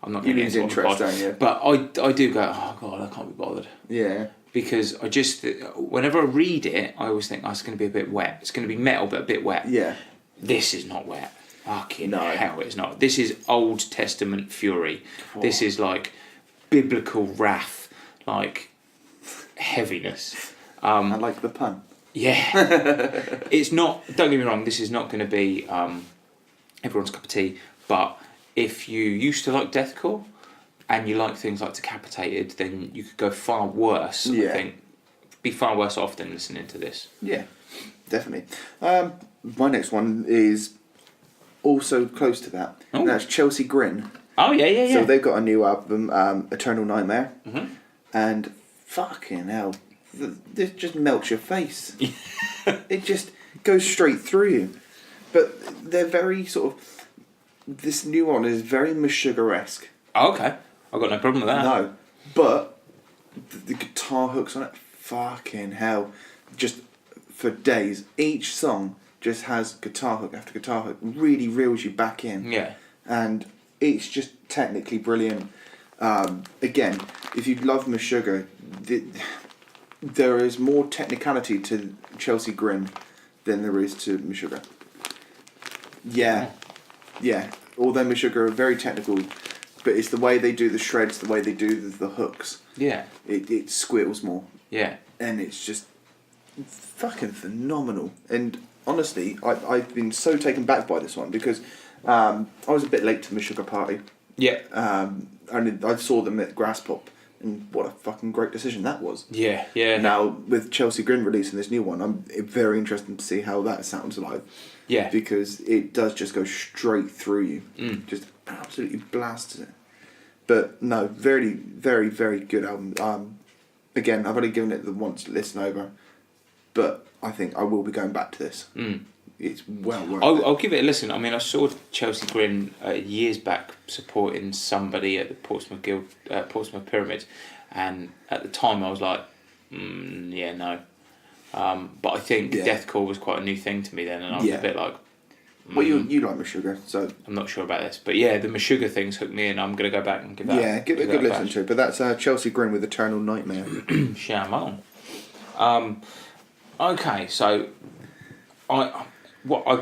B: I'm not going to
A: lose interest, don't you?
B: But I do go, oh God, I can't be bothered.
A: Yeah.
B: because I just, whenever I read it, I always think, oh, it's going to be a bit wet. It's going to be metal, but a bit wet.
A: Yeah.
B: This is not wet. Fucking hell, it's not. This is Old Testament fury. Oh. This is like biblical wrath, like heaviness.
A: I like the pun.
B: Yeah. It's not, don't get me wrong, this is not going to be everyone's cup of tea, but if you used to like deathcore and you like things like Decapitated, then you could go far worse, I think. Be far worse off than listening to this.
A: Yeah, definitely. My next one is also close to that. Oh. And that's Chelsea Grin.
B: Oh, yeah.
A: So they've got a new album, Eternal Nightmare.
B: Mm-hmm.
A: And fucking hell, it just melts your face. It just goes straight through you. But they're very sort of... This new one is very Meshuggah-esque.
B: Oh, okay. I've got no problem with that.
A: No. But the guitar hooks on it, fucking hell. Just for days. Each song just has guitar hook after guitar hook. Really reels you back in.
B: Yeah.
A: And it's just technically brilliant. Again, if you love Meshuggah, there is more technicality to Chelsea Grin than there is to Meshuggah. Yeah. Although Meshuggah are very technical, but it's the way they do the shreds, the way they do the hooks.
B: Yeah.
A: It squeals more.
B: Yeah.
A: And it's just fucking phenomenal. And honestly, I've been so taken back by this one because I was a bit late to the Meshuggah party.
B: Yeah.
A: And I saw them at Grass Pop, and what a fucking great decision that was.
B: Yeah.
A: Now, with Chelsea Grin releasing this new one, I'm very interested to see how that sounds live.
B: Yeah.
A: Because it does just go straight through you. Just absolutely blasts it. But no, very, very, very good album. Again, I've only given it the once listen over, but I think I will be going back to this. It's well worth it.
B: I'll give it a listen. I mean, I saw Chelsea Grin years back supporting somebody at the Portsmouth Pyramid, and at the time I was like, no. But I think deathcore was quite a new thing to me then, and I was a bit like...
A: Well, you like Meshuggah, so...
B: I'm not sure about this. But yeah, the Meshuggah things hooked me in. I'm going to go back and give that
A: give it a good listen to it. But that's Chelsea Grin with Eternal Nightmare.
B: Shaman. Okay, so... I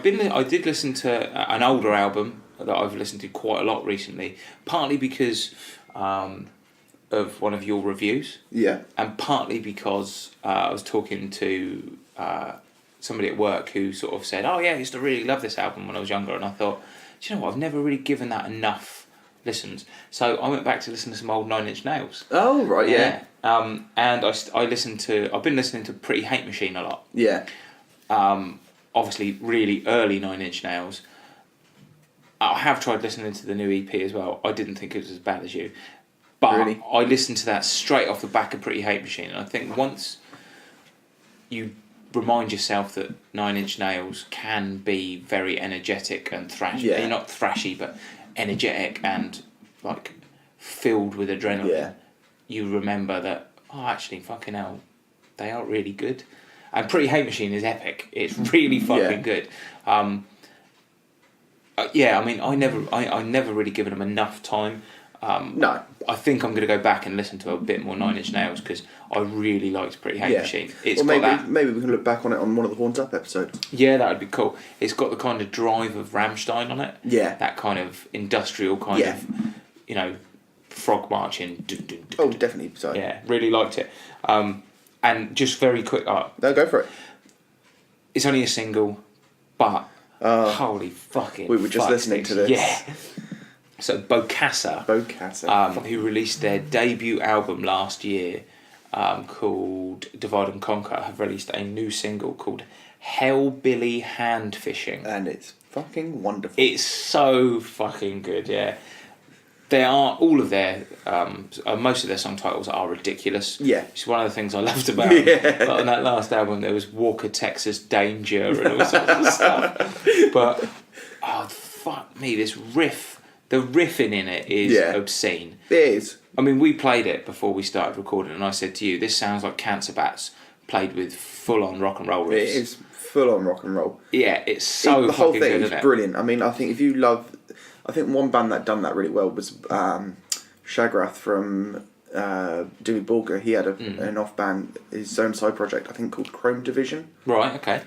B: did listen to an older album that I've listened to quite a lot recently, partly because of one of your reviews, and partly because I was talking to somebody at work who sort of said, "Oh yeah, I used to really love this album when I was younger," and I thought, do you know what? I've never really given that enough listens, so I went back to listen to some old Nine Inch Nails.
A: Oh right, yeah.
B: And I've been listening to Pretty Hate Machine a lot.
A: Yeah.
B: Obviously, really early Nine Inch Nails. I have tried listening to the new EP as well. I didn't think it was as bad as you. But really? I listened to that straight off the back of Pretty Hate Machine. And I think once you remind yourself that Nine Inch Nails can be very energetic and thrashy. Yeah. Not thrashy, but energetic and like filled with adrenaline. Yeah. You remember that, actually, fucking hell, they are really good. And Pretty Hate Machine is epic. It's really fucking good. I mean, I never really given them enough time.
A: No.
B: I think I'm going to go back and listen to a bit more Nine Inch Nails because I really liked Pretty Hate Machine. It's
A: maybe we can look back on it on one of the Horns Up episodes.
B: Yeah, that would be cool. It's got the kind of drive of Rammstein on it.
A: Yeah.
B: That kind of industrial kind of, frog marching.
A: Oh, definitely. Sorry.
B: Yeah, really liked it. And just very quick...
A: no, go for it.
B: It's only a single, but holy fucking...
A: We were just listening to this.
B: Yeah. So Bokassa, who released their debut album last year called Divide and Conquer, have released a new single called Hellbilly Hand Fishing.
A: And it's fucking wonderful.
B: It's so fucking good, yeah. They are, all of their, most of their song titles are ridiculous.
A: Yeah.
B: It's one of the things I loved about them. Like on that last album, there was Walker, Texas, Danger, and all sorts of stuff. But, fuck me, this riff, the riffing in it is obscene.
A: It is.
B: I mean, we played it before we started recording, and I said to you, this sounds like Cancer Bats played with full-on rock and roll riffs.
A: It is full-on rock and roll.
B: Yeah, it's so
A: the whole
B: fucking
A: thing
B: good,
A: is
B: isn't it?
A: brilliant. I mean, I think if you love... I think one band that done that really well was Shagrath from Jimmy Bulger, he had an off-band, his own side project, I think called Chrome Division.
B: Right, okay.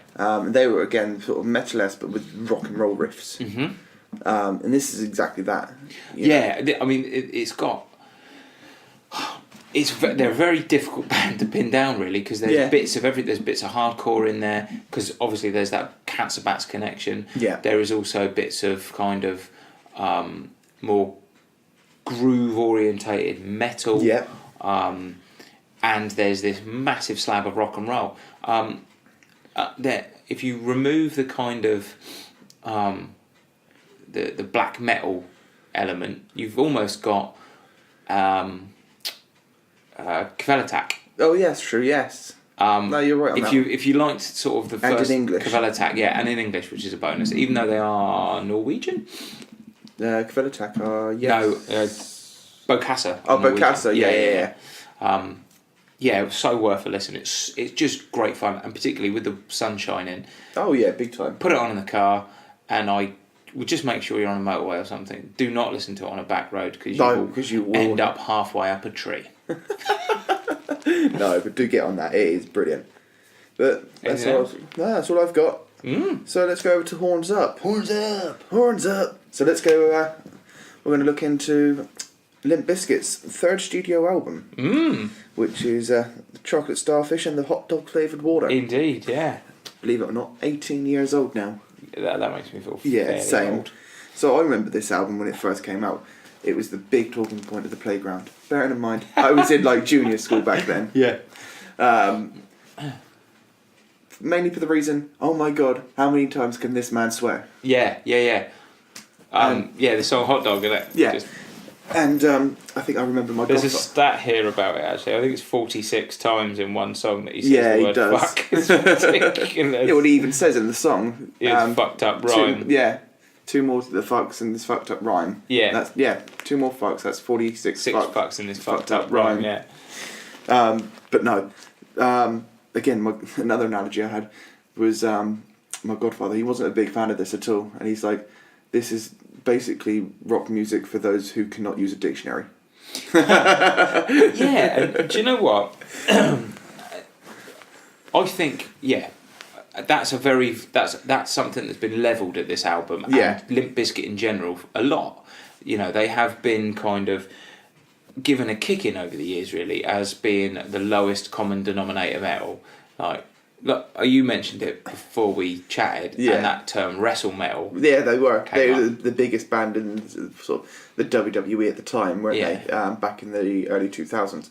A: They were, again, sort of metal-esque, but with rock and roll riffs.
B: Mm-hmm.
A: And this is exactly that.
B: I mean, it's got... They're a very difficult band to pin down, really, because there's bits of everything. There's bits of hardcore in there, because obviously there's that Cats and Bats connection.
A: Yeah.
B: There is also bits of kind of more groove-orientated metal.
A: Yeah.
B: And there's this massive slab of rock and roll. If you remove the kind of the black metal element, you've almost got Kvelertak.
A: Oh yes, true. Yes. No, you're right.
B: If you liked sort of the first
A: Kvelertak,
B: and in English, which is a bonus, even though they are Norwegian.
A: Kvelertak are yes.
B: No, Bokassa.
A: Oh, Bokassa. Yeah.
B: Yeah, it was so worth a listen. It's just great fun, and particularly with the sun shining.
A: Oh yeah, big time.
B: Put it on in the car, and I would just make sure you're on a motorway or something. Do not listen to it on a back road because you will end up halfway up a tree.
A: No, but do get on that. It is brilliant. But that's all I've got. So let's go over to Horns Up.
B: Horns Up.
A: Horns Up. So let's go. We're going to look into Limp Bizkit's third studio album, which is the Chocolate Starfish and the Hot Dog Flavoured Water.
B: Indeed, yeah.
A: Believe it or not, 18 years old now.
B: That makes me feel fairly
A: same.
B: old.
A: So I remember this album when it first came out. It was the big talking point of the playground. Bearing in mind, I was in like junior school back then.
B: Yeah.
A: Mainly for the reason, oh my god, how many times can this man swear?
B: Yeah. The song Hot Dog, isn't it?
A: Yeah. And I think I remember my
B: There's a stat here about it, actually. I think it's 46 times in one song that he says the word
A: does.
B: fuck. It's ridiculous.
A: What he even says in the song.
B: It's fucked up rhyme.
A: Two more to the fucks in this fucked up rhyme.
B: Yeah.
A: Two more fucks, that's 46
B: fucks in this fucked up rhyme, yeah.
A: But no. Again, another analogy I had was my godfather. He wasn't a big fan of this at all. And he's like, this is basically rock music for those who cannot use a dictionary.
B: Yeah, and do you know what? I think, that's something that's been levelled at this album.
A: Yeah.
B: And Limp Bizkit in general, a lot. You know, they have been kind of given a kick in over the years, really, as being the lowest common denominator metal. Like, look, you mentioned it before we chatted, and that term wrestle metal.
A: Yeah, they were. They were the biggest band in sort of the WWE at the time, weren't they? Back in the early 2000s.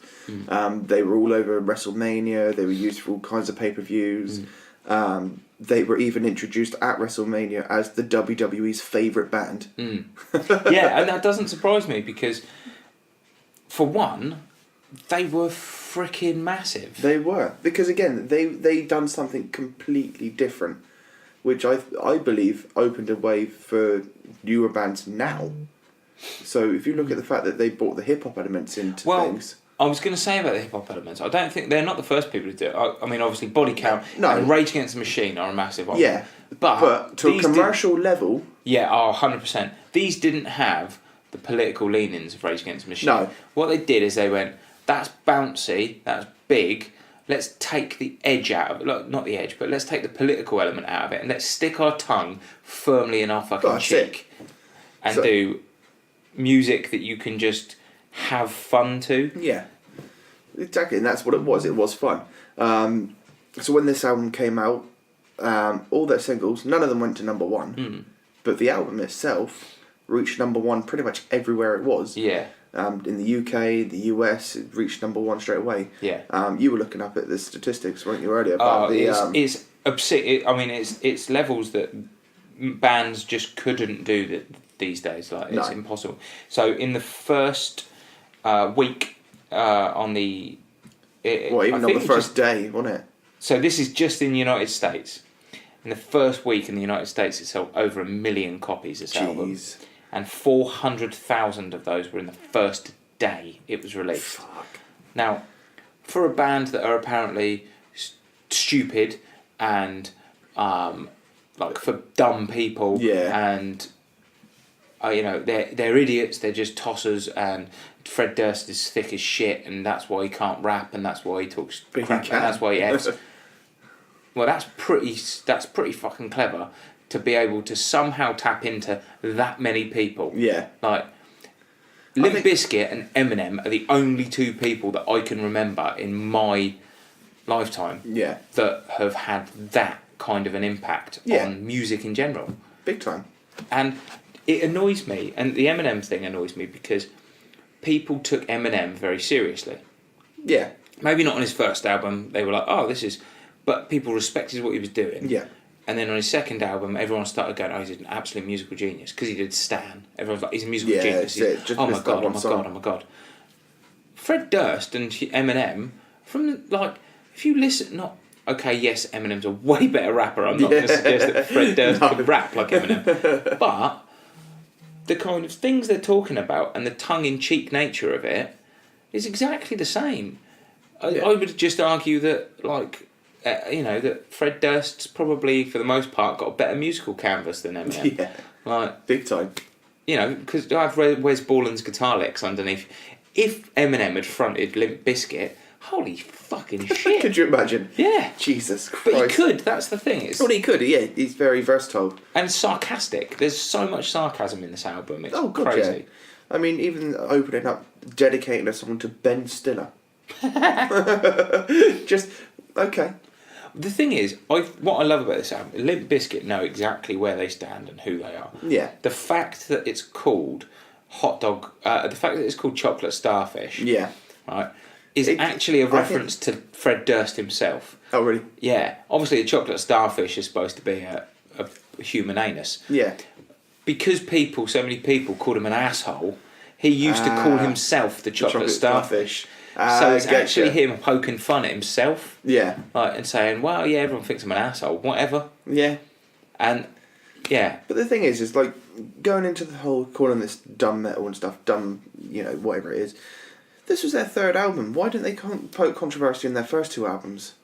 A: They were all over WrestleMania. They were used for all kinds of pay-per-views. They were even introduced at WrestleMania as the WWE's favourite band.
B: Yeah, and that doesn't surprise me because, for one, they were freaking massive.
A: They were, because again, they done something completely different, which I believe opened a way for newer bands now. So if you look at the fact that they brought the hip hop elements into things.
B: I was going to say about the hip hop elements. I don't think they're not the first people to do it. I mean, obviously, Body Count and Rage Against the Machine are a massive one.
A: Yeah, but to a commercial level.
B: Yeah, 100%. These didn't have the political leanings of Rage Against the Machine.
A: No.
B: What they did is they went, that's bouncy, that's big, let's take the edge out of it. Look, not the edge, but let's take the political element out of it and let's stick our tongue firmly in our fucking cheek and do music that you can just have fun to.
A: Yeah, exactly, and that's what it was. It was fun. So when this album came out, all their singles, none of them went to number one, but the album itself reached number one pretty much everywhere it was.
B: Yeah.
A: In the UK, the US, it reached number one straight away.
B: Yeah.
A: You were looking up at the statistics, weren't you, earlier? About
B: it's obscene. I mean, it's levels that bands just couldn't do these days. Like, it's impossible. So in the first week on the...
A: even on the first day, wasn't it?
B: So this is just in the United States. In the first week in the United States, it sold over 1 million copies, this album. And 400,000 of those were in the first day it was released.
A: Fuck.
B: Now, for a band that are apparently stupid and like for dumb people and they're idiots. They're just tossers, and Fred Durst is thick as shit, and that's why he can't rap, and that's why he talks crap, and that's why he F's. Well, that's pretty fucking clever to be able to somehow tap into that many people.
A: Yeah.
B: Like, Limp Bizkit and Eminem are the only two people that I can remember in my lifetime that have had that kind of an impact on music in general.
A: Big time.
B: And it annoys me, and the Eminem thing annoys me because people took Eminem very seriously.
A: Yeah.
B: Maybe not on his first album, they were like, oh, this is... But people respected what he was doing.
A: Yeah.
B: And then on his second album, everyone started going, oh, he's an absolute musical genius. Because he did Stan. Everyone's like, he's a musical genius. Oh my God. Fred Durst and Eminem, if you listen... Okay, yes, Eminem's a way better rapper. I'm not going to suggest that Fred Durst could rap like Eminem. But the kind of things they're talking about and the tongue-in-cheek nature of it is exactly the same. I would just argue that, that Fred Durst's probably, for the most part, got a better musical canvas than Eminem.
A: Yeah, big time.
B: Because I've read Wes Borland's guitar licks underneath. If Eminem had fronted Limp Bizkit, holy fucking shit.
A: Could you imagine?
B: Yeah.
A: Jesus Christ.
B: But he could, that's the thing.
A: He could, he's very versatile.
B: And sarcastic. There's so much sarcasm in this album, it's crazy. Yeah.
A: I mean, even opening up, dedicating a song to Ben Stiller. Just, okay.
B: The thing is, what I love about this album, Limp Bizkit know exactly where they stand and who they are.
A: Yeah.
B: The fact that it's called Hotdog, the fact that it's called Chocolate Starfish, right, is actually a reference to Fred Durst himself.
A: Oh, really?
B: Yeah. Obviously, a chocolate starfish is supposed to be a human anus.
A: Yeah.
B: Because so many people called him an asshole, he used to call himself the chocolate starfish. So it's actually him poking fun at himself.
A: Yeah.
B: And saying, well, yeah, everyone thinks I'm an asshole, whatever.
A: Yeah.
B: And, yeah.
A: But the thing is like, going into the whole calling this dumb metal and stuff, whatever it is, this was their third album. Why didn't they poke controversy in their first two albums?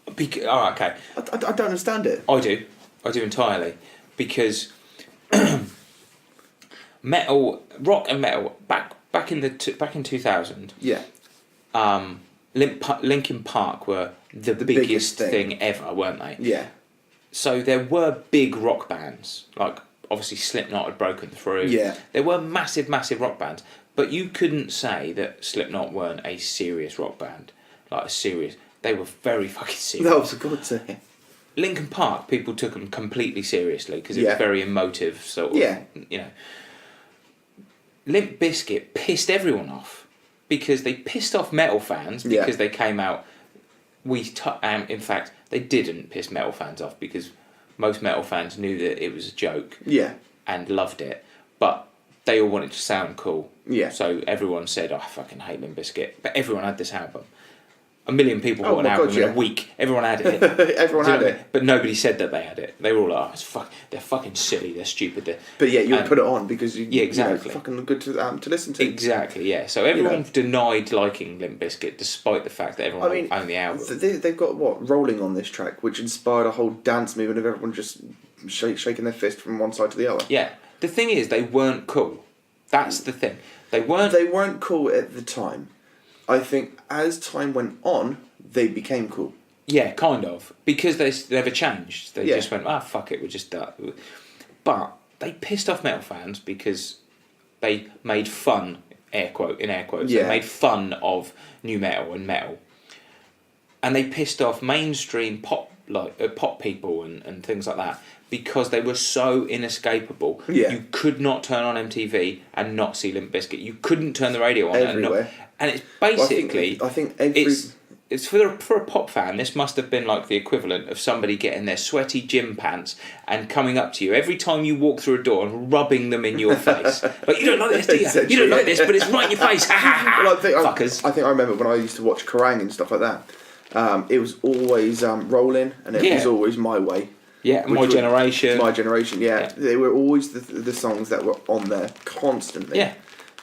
B: Okay.
A: I don't understand it.
B: I do entirely. Because rock and metal, back in 2000.
A: Yeah.
B: Linkin Park were the biggest thing ever, weren't they?
A: Yeah.
B: So there were big rock bands, like obviously Slipknot had broken through.
A: Yeah.
B: There were massive rock bands, but you couldn't say that Slipknot weren't a serious rock band, They were very fucking serious.
A: That was a good thing.
B: Linkin Park, people took them completely seriously because it was very emotive, sort of.
A: Yeah.
B: Limp Bizkit pissed everyone off because they pissed off metal fans because they came out. In fact, they didn't piss metal fans off because most metal fans knew that it was a joke.
A: Yeah.
B: And loved it, but they all wanted to sound cool.
A: Yeah.
B: So everyone said, "Oh, I fucking hate Limp Bizkit," but everyone had this album. 1 million people bought an album in a week. Everyone had it.
A: Everyone had it.
B: But nobody said that they had it. They were all like, they're fucking silly, they're stupid.
A: But yeah, you would put it on because
B: exactly.
A: Fucking good to listen to.
B: Exactly, yeah. So everyone denied liking Limp Bizkit despite the fact that everyone owned the album.
A: They've got Rolling on this track, which inspired a whole dance movement of everyone just shaking their fist from one side to the other.
B: Yeah. The thing is, they weren't cool. That's the thing. They weren't
A: cool at the time. I think as time went on, they became cool.
B: Yeah, kind of. Because they never changed. They just went, fuck it, we're just that. But they pissed off metal fans because they made fun, in air quotes. They made fun of new metal and metal. And they pissed off mainstream pop people and things like that because they were so inescapable.
A: Yeah.
B: You could not turn on MTV and not see Limp Bizkit. You couldn't turn the radio on
A: everywhere.
B: And it's basically...
A: I think
B: it's for a pop fan, this must have been like the equivalent of somebody getting their sweaty gym pants and coming up to you every time you walk through a door and rubbing them in your face. Like, you don't like this, do you? You don't like this, but it's right in your face. Fuckers.
A: I think I remember when I used to watch Kerrang and stuff like that. It was always Rolling, and it was always My Way.
B: Yeah, My Generation.
A: My Generation, yeah. They were always the songs that were on there constantly.
B: Yeah.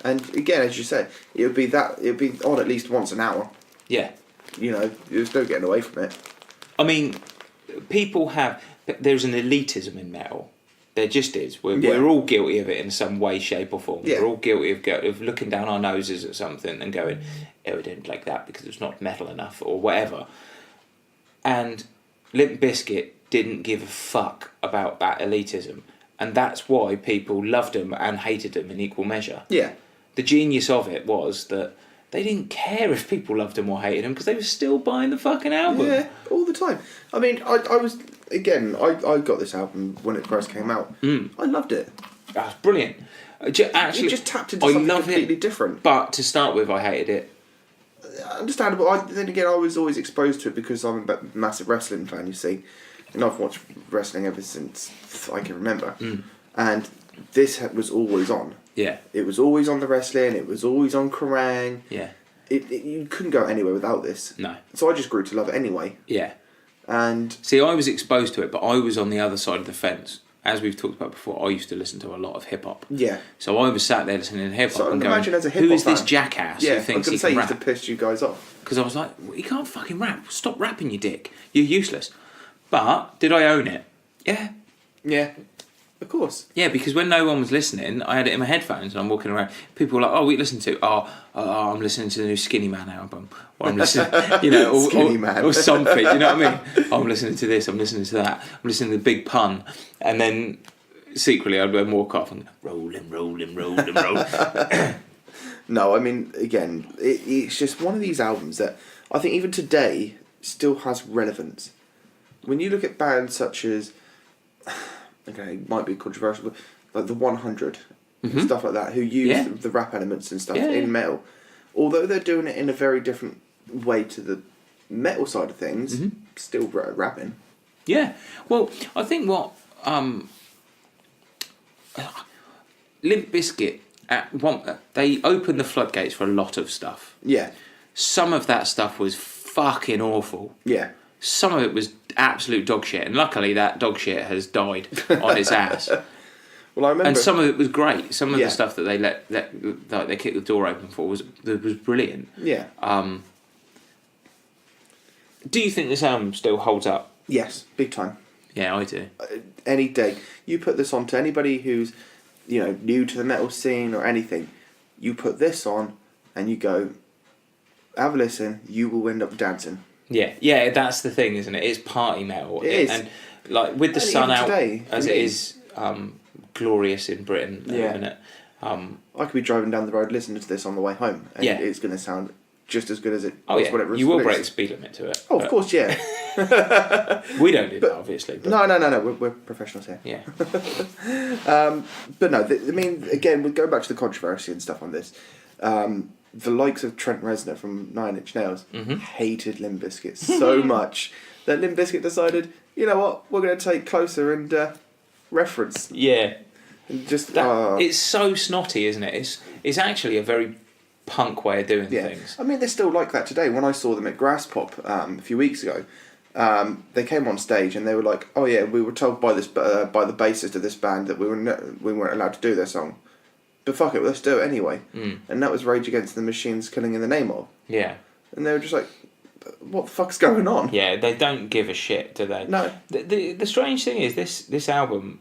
A: And again, as you say, it would be on at least once an hour.
B: Yeah.
A: You're still getting away from it.
B: I mean, there's an elitism in metal. There just is. We're all guilty of it in some way, shape or form.
A: Yeah.
B: We're all guilty of looking down our noses at something and going, oh, I didn't like that because it's not metal enough or whatever. And Limp Bizkit didn't give a fuck about that elitism. And that's why people loved them and hated them in equal measure.
A: Yeah.
B: The genius of it was that they didn't care if people loved them or hated them because they were still buying the fucking album.
A: Yeah, all the time. I mean, I was... Again, I got this album when it first came out. I loved it.
B: That's brilliant. Actually,
A: it just tapped into something completely different.
B: But to start with, I hated it.
A: Understandable. Then again, I was always exposed to it because I'm a massive wrestling fan, you see. And I've watched wrestling ever since I can remember. And this was always on.
B: Yeah.
A: It was always on the wrestling. It was always on Kerrang.
B: Yeah.
A: You couldn't go anywhere without this.
B: No.
A: So I just grew to love it anyway.
B: Yeah.
A: And
B: see, I was exposed to it, but I was on the other side of the fence. As we've talked about before, I used to listen to a lot of hip hop.
A: Yeah.
B: So I was sat there listening to hip hop and
A: imagine
B: going,
A: as a hip-hop
B: who is this
A: fan,
B: jackass who thinks he can rap?
A: used to piss you guys off.
B: Because I was like, well, you can't fucking rap. Stop rapping, you dick. You're useless. But did I own it? Yeah.
A: Yeah. Of course.
B: Yeah, because when no one was listening, I had it in my headphones and I'm walking around. People were like, oh, what you listen to? I'm listening to the new Skinny Man album. Or I'm listening, or something, you know what I mean? I'm listening to this, I'm listening to that. I'm listening to the Big Pun. And then secretly I'd then walk off and go, rolling.
A: No, I mean, again, it's just one of these albums that I think even today still has relevance. When you look at bands such as... Okay, it might be controversial, but like the 100, stuff like that, who use the rap elements and stuff in metal, although they're doing it in a very different way to the metal side of things, still rapping.
B: Yeah, well, I think what Limp Bizkit they opened the floodgates for a lot of stuff.
A: Yeah,
B: some of that stuff was fucking awful.
A: Yeah.
B: Some of it was absolute dog shit, and luckily that dog shit has died on its ass.
A: Well, I remember,
B: and some of it was great. Some of the stuff that they they kicked the door open for was brilliant.
A: Yeah.
B: Do you think this album still holds up?
A: Yes, big time.
B: Yeah, I do.
A: Any day, you put this on to anybody who's, new to the metal scene or anything. You put this on, and you go, have a listen. You will end up dancing.
B: Yeah, that's the thing, isn't it? It's party metal.
A: It is.
B: And like with the sun out,
A: today,
B: as it is glorious in Britain at the minute.
A: I could be driving down the road listening to this on the way home, and it's going to sound just as good as it was when it was
B: You will
A: released.
B: break the speed limit to it.
A: Oh, of course, yeah.
B: We don't do that, obviously. But.
A: No. We're professionals here.
B: Yeah.
A: But no, again, we'll go back to the controversy and stuff on this. The likes of Trent Reznor from Nine Inch Nails hated Limp Bizkit so much that Limp Bizkit decided, you know what, we're going to take Closer and reference.
B: Yeah.
A: And just
B: it's so snotty, isn't it? It's actually a very punk way of doing things.
A: I mean, they're still like that today. When I saw them at Grass Pop a few weeks ago, they came on stage and they were like, "Oh yeah, we were told by by the bassist of this band that we weren't allowed to do their song, but fuck it, let's do it anyway." And that was Rage Against the Machine's "Killing in the Name of."
B: Yeah. And
A: they were just like, "What the fuck's going on?"
B: Yeah, they don't give a shit, do they?
A: No.
B: The strange thing is this album,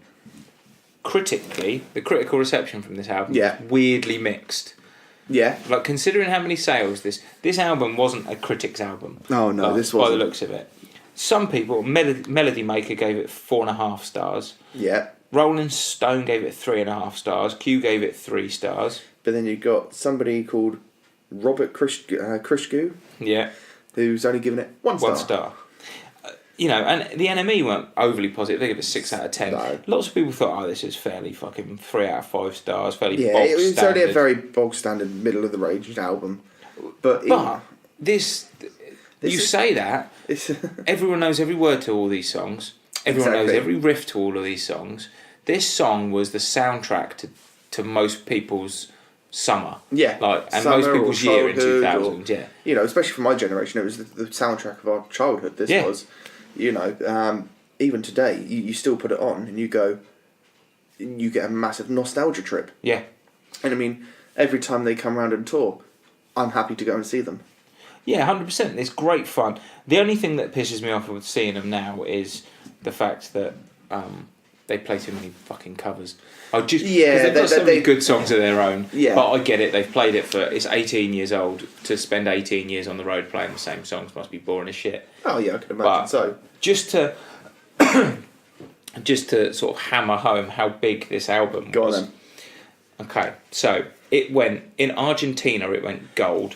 B: critically, the critical reception from this album is weirdly mixed.
A: Yeah.
B: Like, considering how many sales this album wasn't a critic's album.
A: Oh no, this wasn't.
B: By the looks of it. Some people, Melody Maker gave it 4.5 stars.
A: Yeah.
B: Rolling Stone gave it 3.5 stars. Q gave it 3 stars.
A: But then you got somebody called Robert Krishku.
B: Yeah.
A: Who's only given it 1 star.
B: 1 star. And the NME weren't overly positive. They gave it 6 out of 10. No. Lots of people thought, this is fairly fucking 3 out of 5 stars. Fairly bog standard.
A: It's only a very bog standard, middle of the range album. But
B: this you say that, everyone knows every word to all these songs. Everyone knows every riff to all of these songs. This song was the soundtrack to most people's summer.
A: Yeah.
B: And most people's year in 2000.
A: Especially for my generation, it was the soundtrack of our childhood. This was, even today, you still put it on and you go, you get a massive nostalgia trip.
B: Yeah.
A: And I mean, every time they come around and tour, I'm happy to go and see them.
B: Yeah, 100%. It's great fun. The only thing that pisses me off with seeing them now is the fact that they play too many fucking covers. Because
A: they've
B: got so many good songs of their own.
A: Yeah.
B: But I get it. They've played it it's 18 years old. To spend 18 years on the road playing the same songs must be boring as shit.
A: Oh yeah, I can imagine.
B: But
A: so
B: just to sort of hammer home how big this album was.
A: Go on then.
B: Okay, so it went in Argentina. It went gold.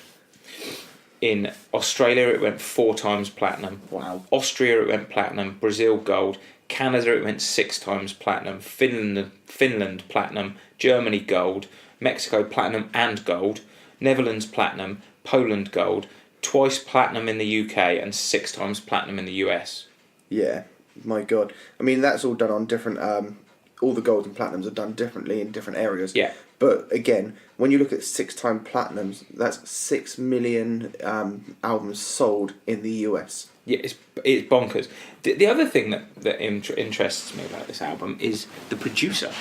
B: In Australia, it went 4 times platinum.
A: Wow.
B: Austria, it went platinum. Brazil, gold. Canada, it went 6 times platinum. Finland, platinum. Germany, gold. Mexico, platinum and gold. Netherlands, platinum. Poland, gold. Twice platinum in the UK and 6 times platinum in the US.
A: Yeah, my God. I mean, that's all done on different... all the golds and platinums are done differently in different areas.
B: Yeah.
A: But again, when you look at 6-time platinums, that's 6 million albums sold in the US.
B: Yeah, it's bonkers. The other thing that interests me about this album is the producer.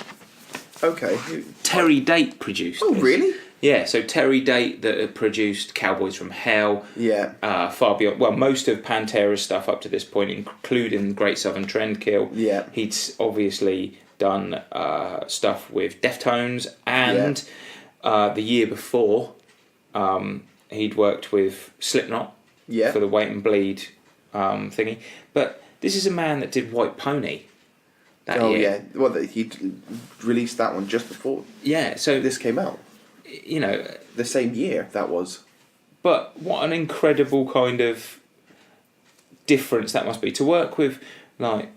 A: Okay.
B: Terry Date produced
A: Oh,
B: this.
A: really?
B: Yeah, so Terry Date that had produced Cowboys from Hell.
A: Yeah.
B: Far Beyond. Well, most of Pantera's stuff up to this point, including Great Southern Trendkill.
A: Yeah.
B: He'd obviously done stuff with Deftones, and the year before, he'd worked with Slipknot for the Wait and Bleed thingy. But this is a man that did White Pony that year.
A: Yeah. Well, he released that one just before.
B: Yeah, so
A: this came out.
B: You know,
A: the same year that was.
B: But what an incredible kind of difference that must be to work with, like.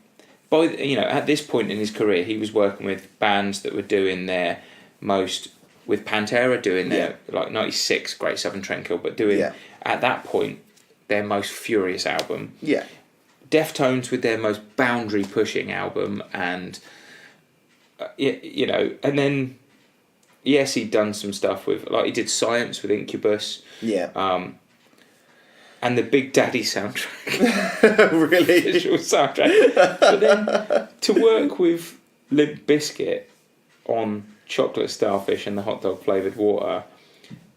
B: At this point in his career, he was working with bands that were doing their most, with Pantera doing their, like 96 Great Southern Trendkill, but doing, at that point, their most furious album.
A: Yeah.
B: Deftones with their most boundary-pushing album, and, and then, yes, he'd done some stuff with, like, he did Science with Incubus.
A: Yeah.
B: And the Big Daddy soundtrack.
A: Really?
B: Visual soundtrack. But then to work with Limp Bizkit on Chocolate Starfish and the Hot Dog Flavoured Water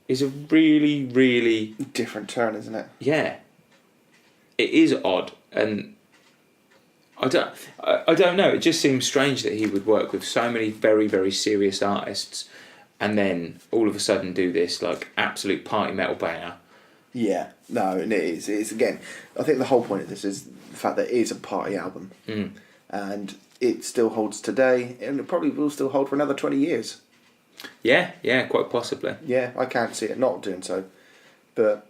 B: is a really, really...
A: different turn, isn't it?
B: Yeah. It is odd. And I don't know. It just seems strange that he would work with so many very, very serious artists and then all of a sudden do this like absolute party metal banger.
A: Yeah, no, and it is. It's again, I think the whole point of this is the fact that it is a party album, and it still holds today, and it probably will still hold for another 20 years.
B: Yeah, quite possibly.
A: Yeah, I can't see it not doing so. But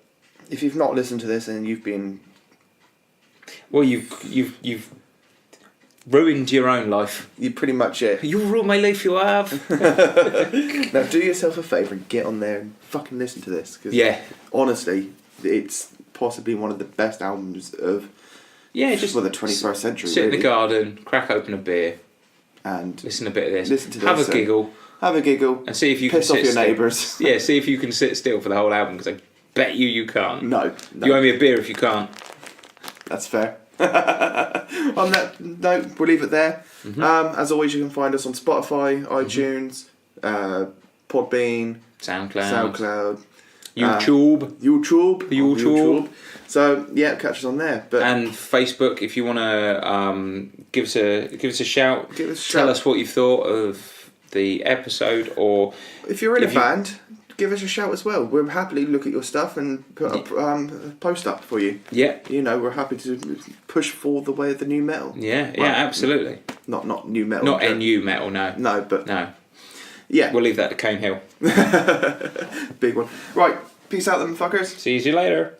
A: if you've not listened to this and you've been,
B: well, you've ruined your own life.
A: You pretty much it.
B: You ruined my life. You have.
A: Now do yourself a favour and get on there and fucking listen to this. Cause honestly, it's possibly one of the best albums of
B: just
A: for the 21st century.
B: Sit in the garden, crack open a beer,
A: and
B: listen a bit of this.
A: Listen to
B: have
A: this.
B: Have
A: a giggle,
B: and see if you
A: piss
B: can
A: off your neighbours.
B: Yeah, see if you can sit still for the whole album because I bet you can't.
A: No.
B: You owe me a beer if you can't.
A: That's fair. On that note, we'll leave it there. As always, you can find us on Spotify, iTunes, Podbean, SoundCloud, YouTube. So catch us on there.
B: And Facebook, if you want to give us a shout. Tell us what you thought of the episode, or
A: if you're in a band, give us a shout as well. We'll happily look at your stuff and put up a post up for you.
B: Yeah.
A: We're happy to push for the way of the new metal.
B: Yeah, absolutely.
A: Not new metal.
B: Not NU metal, no.
A: No, but...
B: No.
A: Yeah.
B: We'll leave that to Cane Hill.
A: Big one. Right, peace out then, fuckers.
B: See you later.